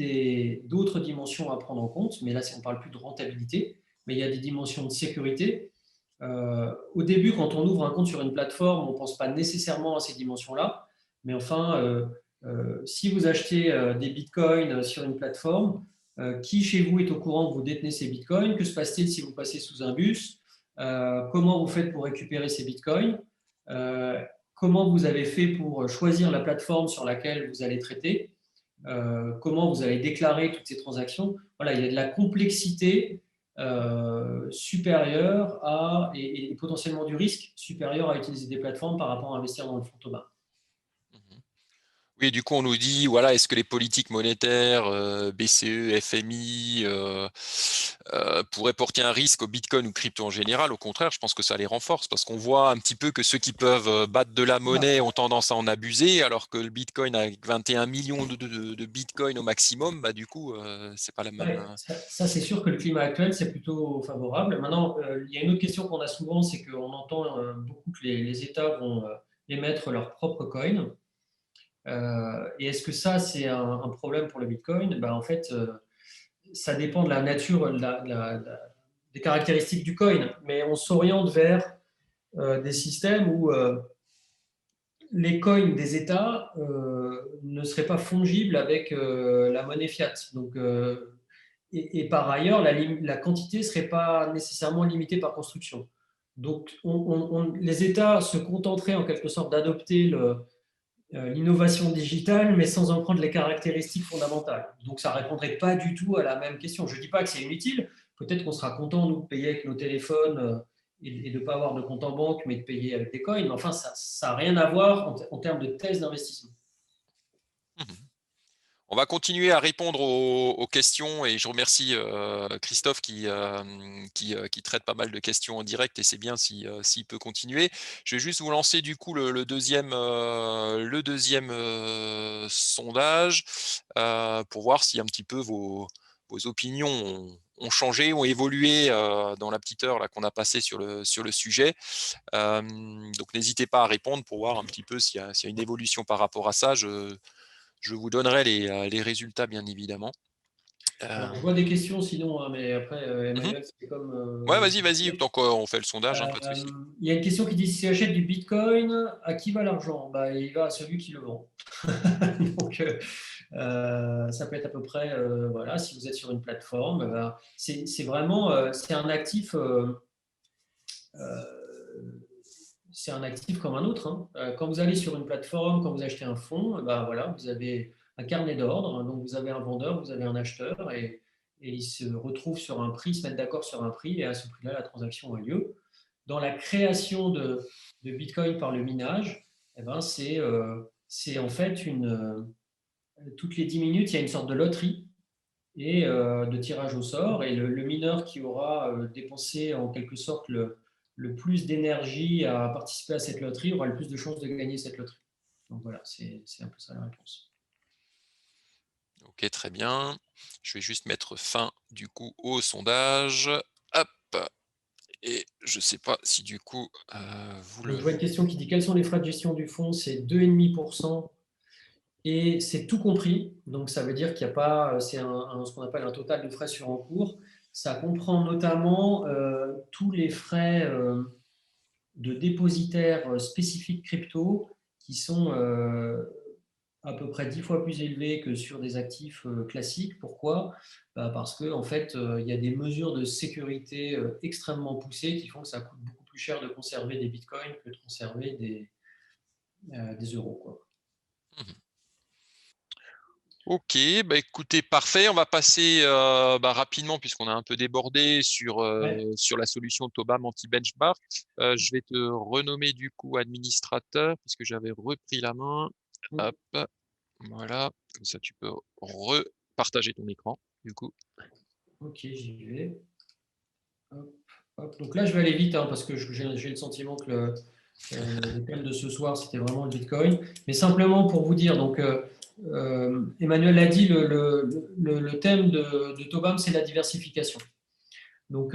d'autres dimensions à prendre en compte, mais là, on ne parle plus de rentabilité, mais il y a des dimensions de sécurité. Au début, quand on ouvre un compte sur une plateforme, on ne pense pas nécessairement à ces dimensions-là, mais enfin, si vous achetez des bitcoins sur une plateforme, qui chez vous est au courant que vous détenez ces bitcoins? Que se passe-t-il si vous passez sous un bus? Comment vous faites pour récupérer ces bitcoins? Euh, Comment vous avez fait pour choisir la plateforme sur laquelle vous allez traiter? Comment vous allez déclarer toutes ces transactions? Voilà, il y a de la complexité supérieure et potentiellement du risque supérieur à utiliser des plateformes par rapport à investir dans le fonds Thomas. Mhm. Oui, du coup, on nous dit, voilà, est-ce que les politiques monétaires, BCE, FMI, pourraient porter un risque au Bitcoin ou crypto en général? Au contraire, je pense que ça les renforce parce qu'on voit un petit peu que ceux qui peuvent battre de la monnaie ont tendance à en abuser, alors que le Bitcoin avec 21 millions de Bitcoin au maximum, bah, du coup, c'est pas la même. Ouais, ça, c'est sûr que le climat actuel, c'est plutôt favorable. Maintenant, il y a une autre question qu'on a souvent, c'est qu'on entend beaucoup que les États vont émettre leur propre coin. Et est-ce que ça, c'est un problème pour le Bitcoin? Ben, en fait, ça dépend de la nature, des caractéristiques du coin. Mais on s'oriente vers des systèmes où les coins des États ne seraient pas fongibles avec la monnaie fiat. Donc, et par ailleurs, la quantité ne serait pas nécessairement limitée par construction. Donc, les États se contenteraient en quelque sorte d'adopter l'innovation digitale, mais sans en prendre les caractéristiques fondamentales. Donc, ça ne répondrait pas du tout à la même question. Je ne dis pas que c'est inutile. Peut-être qu'on sera content, nous, de payer avec nos téléphones et de ne pas avoir de compte en banque, mais de payer avec des coins. Mais enfin, ça n'a rien à voir en termes de thèse d'investissement. Mhm. On va continuer à répondre aux questions et je remercie Christophe qui traite pas mal de questions en direct et c'est bien s'il peut continuer. Je vais juste vous lancer du coup le deuxième sondage pour voir si un petit peu vos opinions ont changé, ont évolué dans la petite heure là qu'on a passée sur le sujet. Donc n'hésitez pas à répondre pour voir un petit peu s'il y a une évolution par rapport à ça. Je vous donnerai les résultats, bien évidemment. Alors, je vois des questions sinon, hein, mais après, Mhm. Emmanuel, c'est comme. Ouais, vas-y, tant qu'on fait le sondage, hein, pas de Euh, souci. il y a une question qui dit si j'achète du Bitcoin, à qui va l'argent? Bah, il va à celui qui le vend. Donc, ça peut être à peu près, voilà, si vous êtes sur une plateforme, c'est vraiment, c'est un actif comme un autre, hein. Quand vous allez sur une plateforme, quand vous achetez un fonds, bah, voilà, vous avez un carnet d'ordre, donc vous avez un vendeur, vous avez un acheteur, et ils se retrouvent sur un prix, ils se mettent d'accord sur un prix, et à ce prix-là, la transaction a lieu. Dans la création de Bitcoin par le minage, eh ben, c'est en fait toutes les 10 minutes, il y a une sorte de loterie et de tirage au sort. Et le mineur qui aura dépensé en quelque sorte le plus d'énergie à participer à cette loterie aura le plus de chances de gagner cette loterie. Donc voilà, c'est un peu ça la réponse. Ok, très bien. Je vais juste mettre fin du coup au sondage. Hop. Et je ne sais pas si du coup vous le. Donc je vois une question qui dit quels sont les frais de gestion du fonds? C'est 2,5% et c'est tout compris. Donc ça veut dire qu'il n'y a pas, c'est ce qu'on appelle un total de frais sur encours. Ça comprend notamment tous les frais de dépositaires spécifiques crypto qui sont à peu près 10 fois plus élevés que sur des actifs classiques. Pourquoi? Bah parce qu'en en fait, il y a des mesures de sécurité extrêmement poussées qui font que ça coûte beaucoup plus cher de conserver des bitcoins que de conserver des euros, quoi. Ok, bah écoutez, parfait. On va passer rapidement, puisqu'on a un peu débordé Ouais. sur la solution Tobam anti-benchmark. Je vais te renommer du coup administrateur, puisque j'avais repris la main. Hop, voilà, comme ça tu peux repartager ton écran, du coup. Ok, j'y vais. Hop, hop. Donc là, je vais aller vite, hein, parce que j'ai le sentiment que le thème de ce soir, c'était vraiment le Bitcoin. Mais simplement pour vous dire, donc Emmanuel l'a dit, le thème de Tobam, c'est la diversification. Donc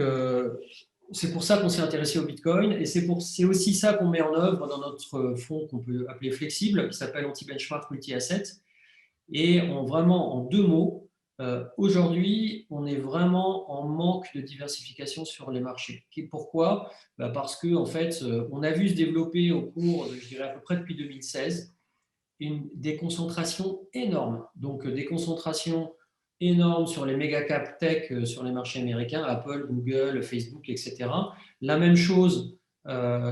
c'est pour ça qu'on s'est intéressé au Bitcoin et c'est aussi ça qu'on met en œuvre dans notre fonds qu'on peut appeler flexible, qui s'appelle Anti-Benchmark Multi-Asset. Et vraiment, en deux mots, aujourd'hui, on est vraiment en manque de diversification sur les marchés. Pourquoi? Parce que en fait, on a vu se développer au cours, je dirais à peu près depuis 2016, des concentrations énormes. Donc des concentrations énormes sur les méga cap tech, sur les marchés américains, Apple, Google, Facebook, etc. La même chose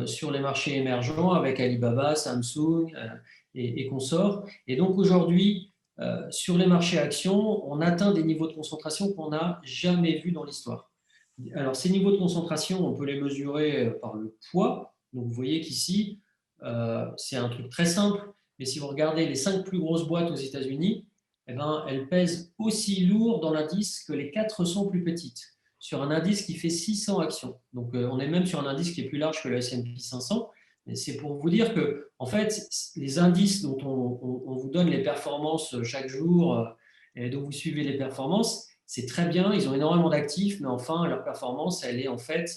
sur les marchés émergents avec Alibaba, Samsung et consorts. Et donc aujourd'hui, sur les marchés actions, on atteint des niveaux de concentration qu'on n'a jamais vus dans l'histoire. Alors ces niveaux de concentration, on peut les mesurer par le poids. Donc vous voyez qu'ici, c'est un truc très simple. Mais si vous regardez les 5 plus grosses boîtes aux États-Unis, eh ben, elles pèsent aussi lourd dans l'indice que les 400 plus petites, sur un indice qui fait 600 actions. Donc, on est même sur un indice qui est plus large que le S&P 500. C'est pour vous dire que, en fait, les indices dont on vous donne les performances chaque jour et dont vous suivez les performances, c'est très bien. Ils ont énormément d'actifs, mais enfin, leur performance, elle est en fait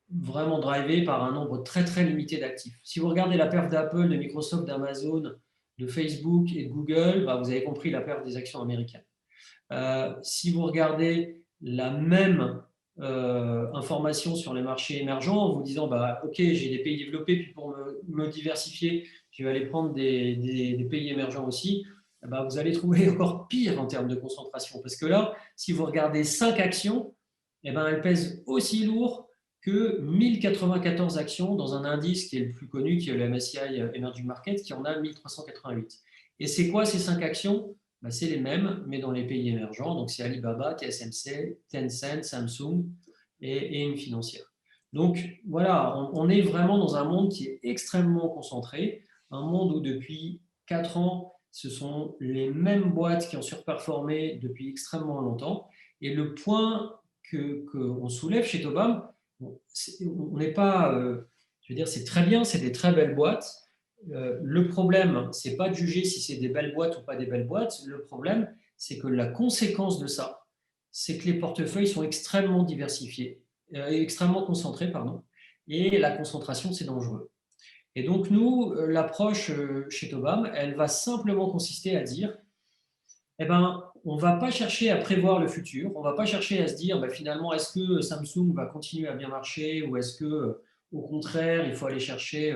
vraiment drivé par un nombre très très limité d'actifs. Si vous regardez la perte d'Apple, de Microsoft, d'Amazon, de Facebook et de Google, vous avez compris la perte des actions américaines. Si vous regardez la même information sur les marchés émergents en vous disant ok, j'ai des pays développés, puis pour me diversifier, je vais aller prendre des pays émergents aussi, vous allez trouver encore pire en termes de concentration. Parce que là, si vous regardez 5 actions, elles pèsent aussi lourd que 1094 actions dans un indice qui est le plus connu, qui est le MSCI Emerging Market, qui en a 1388. Et c'est quoi ces 5 actions? C'est les mêmes, mais dans les pays émergents. Donc, c'est Alibaba, TSMC, Tencent, Samsung et une financière. Donc, voilà, on est vraiment dans un monde qui est extrêmement concentré, un monde où depuis 4 ans, ce sont les mêmes boîtes qui ont surperformé depuis extrêmement longtemps. Et le point qu'on soulève chez Tobam, on n'est pas, je veux dire, c'est très bien, c'est des très belles boîtes. Le problème, c'est pas de juger si c'est des belles boîtes ou pas des belles boîtes. Le problème, c'est que la conséquence de ça, c'est que les portefeuilles sont extrêmement diversifiés, extrêmement concentrés, pardon, et la concentration, c'est dangereux. Et donc, nous, l'approche chez Tobam, elle va simplement consister à dire, on ne va pas chercher à prévoir le futur, on ne va pas chercher à se dire, finalement, est-ce que Samsung va continuer à bien marcher ou est-ce que, au contraire, il faut aller chercher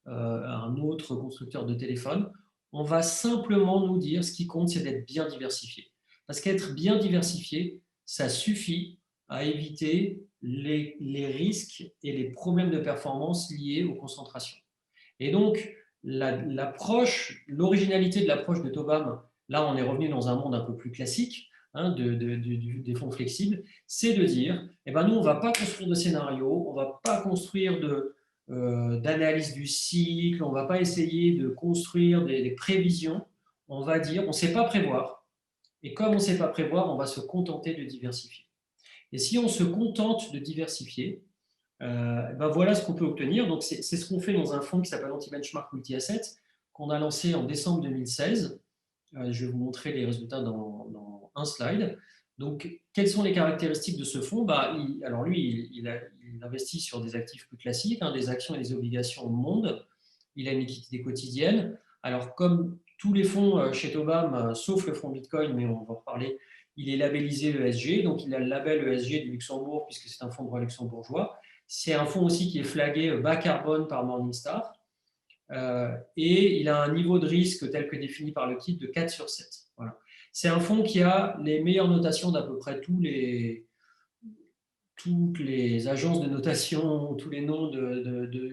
un autre constructeur de téléphone. On va simplement nous dire, ce qui compte, c'est d'être bien diversifié. Parce qu'être bien diversifié, ça suffit à éviter les risques et les problèmes de performance liés aux concentrations. Et donc, l'originalité de l'approche de Tobam, là on est revenu dans un monde un peu plus classique des fonds flexibles, c'est de dire, nous on ne va pas construire de scénario, on ne va pas construire d'analyse du cycle, on ne va pas essayer de construire des prévisions, on va dire, on ne sait pas prévoir, et comme on ne sait pas prévoir, on va se contenter de diversifier. Et si on se contente de diversifier, voilà ce qu'on peut obtenir. Donc, c'est ce qu'on fait dans un fonds qui s'appelle Anti-Benchmark Multi-Asset, qu'on a lancé en décembre 2016. Je vais vous montrer les résultats dans un slide. Donc, quelles sont les caractéristiques de ce fonds? Alors lui, il investit sur des actifs plus classiques, des actions et des obligations au monde. Il a une liquidité quotidienne. Alors, comme tous les fonds chez Tobam, sauf le fonds Bitcoin, mais on va en reparler, il est labellisé ESG. Donc, il a le label ESG du Luxembourg, puisque c'est un fonds de droit luxembourgeois. C'est un fonds aussi qui est flagué bas carbone par Morningstar. Et il a un niveau de risque tel que défini par le KIT de 4 sur 7. Voilà. C'est un fonds qui a les meilleures notations d'à peu près tous les toutes les agences de notation, tous les noms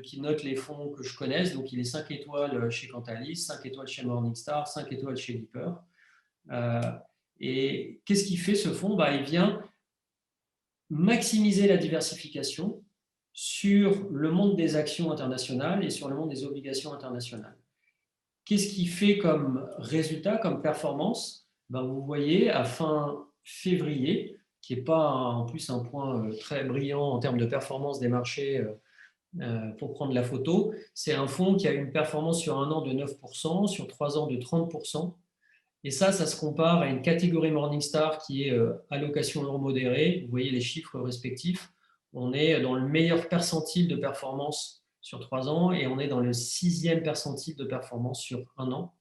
qui notent les fonds que je connaisse. Donc, il est 5 étoiles chez Cantalis, 5 étoiles chez Morningstar, 5 étoiles chez Lipper. Et qu'est-ce qu'il fait ce fonds? Il vient maximiser la diversification sur le monde des actions internationales et sur le monde des obligations internationales. Qu'est-ce qu'il fait comme résultat, comme performance? Vous voyez, à fin février, qui n'est pas en plus un point très brillant en termes de performance des marchés pour prendre la photo, c'est un fonds qui a une performance sur un an de 9%, sur 3 ans de 30%. Et ça se compare à une catégorie Morningstar qui est allocation euro modérée. Vous voyez les chiffres respectifs. On est dans le meilleur percentile de performance sur 3 ans et on est dans le 6e percentile de performance sur 1 an,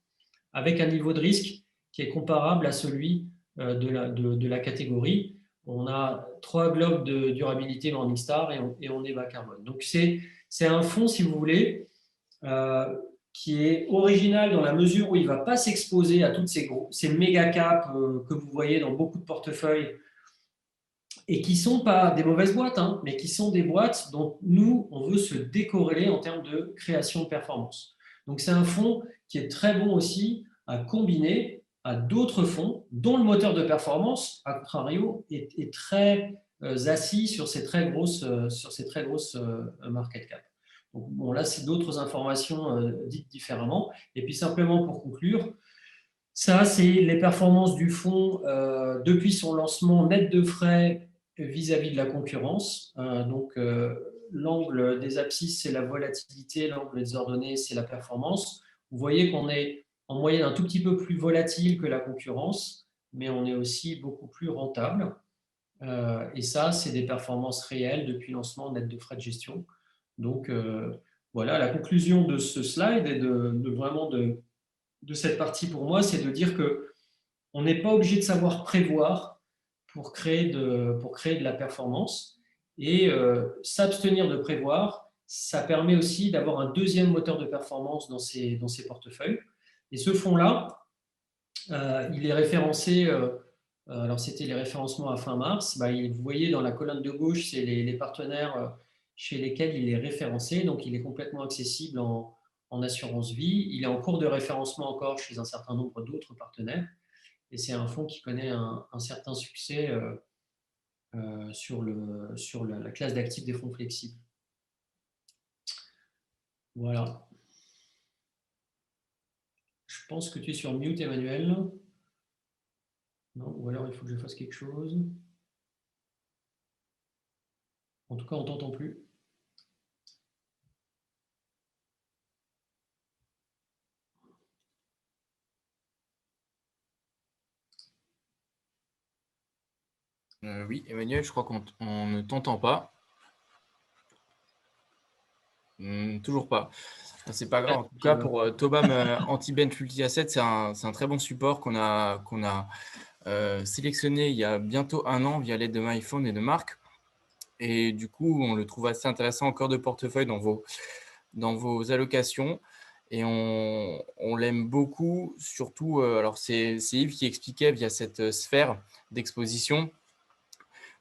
avec un niveau de risque qui est comparable à celui de la catégorie. On a 3 globes de durabilité Morningstar et on est bas carbone. Donc, c'est un fonds, si vous voulez, qui est original dans la mesure où il ne va pas s'exposer à toutes ces méga caps que vous voyez dans beaucoup de portefeuilles et qui ne sont pas des mauvaises boîtes, mais qui sont des boîtes dont nous, on veut se décorréler en termes de création de performance. Donc, c'est un fonds qui est très bon aussi à combiner à d'autres fonds dont le moteur de performance, à contrario, est très assis sur ces très grosses market cap. Donc, bon, là, c'est d'autres informations dites différemment. Et puis, simplement pour conclure, ça, c'est les performances du fonds depuis son lancement net de frais vis-à-vis de la concurrence. Donc, l'angle des abscisses, c'est la volatilité, l'angle des ordonnées, c'est la performance. Vous voyez qu'on est en moyenne un tout petit peu plus volatile que la concurrence, mais on est aussi beaucoup plus rentable. Et ça, c'est des performances réelles depuis le lancement net de frais de gestion. Donc, voilà, la conclusion de ce slide et de cette partie pour moi, c'est de dire qu'on n'est pas obligé de savoir prévoir pour créer de la performance. Et s'abstenir de prévoir, ça permet aussi d'avoir un deuxième moteur de performance dans ces portefeuilles. Et ce fonds-là, il est référencé, alors c'était les référencements à fin mars, vous voyez dans la colonne de gauche, c'est les partenaires chez lesquels il est référencé, donc il est complètement accessible en assurance vie. Il est en cours de référencement encore chez un certain nombre d'autres partenaires. Et c'est un fonds qui connaît un certain succès sur la classe d'actifs des fonds flexibles. Voilà. Je pense que tu es sur mute, Emmanuel. Non, ou alors il faut que je fasse quelque chose. En tout cas, on ne t'entend plus. Oui, Emmanuel, je crois qu'on ne t'entend pas. Toujours pas. C'est pas grave. En tout cas, pour Tobam Anti-Bench Multi-Asset, c'est un très bon support qu'on a sélectionné il y a bientôt 1 an via l'aide de MyPhone et de Marc. Et du coup, on le trouve assez intéressant encore de portefeuille dans vos allocations. Et on l'aime beaucoup, surtout, alors c'est Yves qui expliquait via cette sphère d'exposition,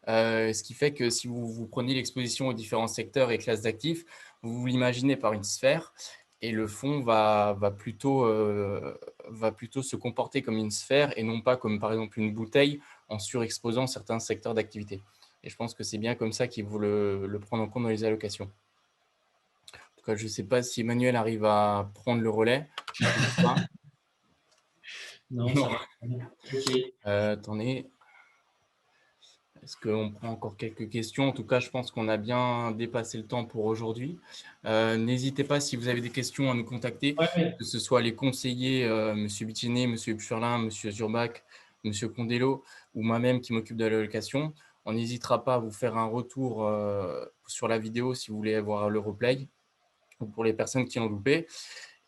ce qui fait que si vous prenez l'exposition aux différents secteurs et classes d'actifs, vous l'imaginez par une sphère et le fonds va plutôt se comporter comme une sphère et non pas comme par exemple une bouteille en surexposant certains secteurs d'activité. Et je pense que c'est bien comme ça qu'il faut le prendre en compte dans les allocations. En tout cas, je ne sais pas si Emmanuel arrive à prendre le relais. Non, ça va. Okay. Attendez. Est-ce qu'on prend encore quelques questions? En tout cas, je pense qu'on a bien dépassé le temps pour aujourd'hui. N'hésitez pas, si vous avez des questions, à nous contacter, que ce soit les conseillers, M. Bitiné, M. Hupferlin, M. Zurbach, M. Condello ou moi-même qui m'occupe de l'allocation. On n'hésitera pas à vous faire un retour sur la vidéo si vous voulez voir le replay ou pour les personnes qui ont loupé.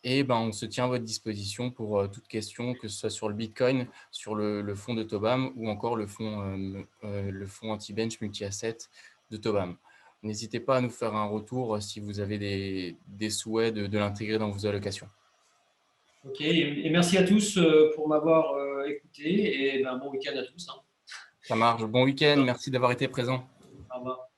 Et on se tient à votre disposition pour toute question, que ce soit sur le Bitcoin, sur le fonds de Tobam ou encore le fonds anti-bench multi-asset de Tobam. N'hésitez pas à nous faire un retour si vous avez des souhaits de l'intégrer dans vos allocations. Ok, et merci à tous pour m'avoir écouté et bon week-end à tous. Ça marche. Bon week-end, merci d'avoir été présent. Au revoir.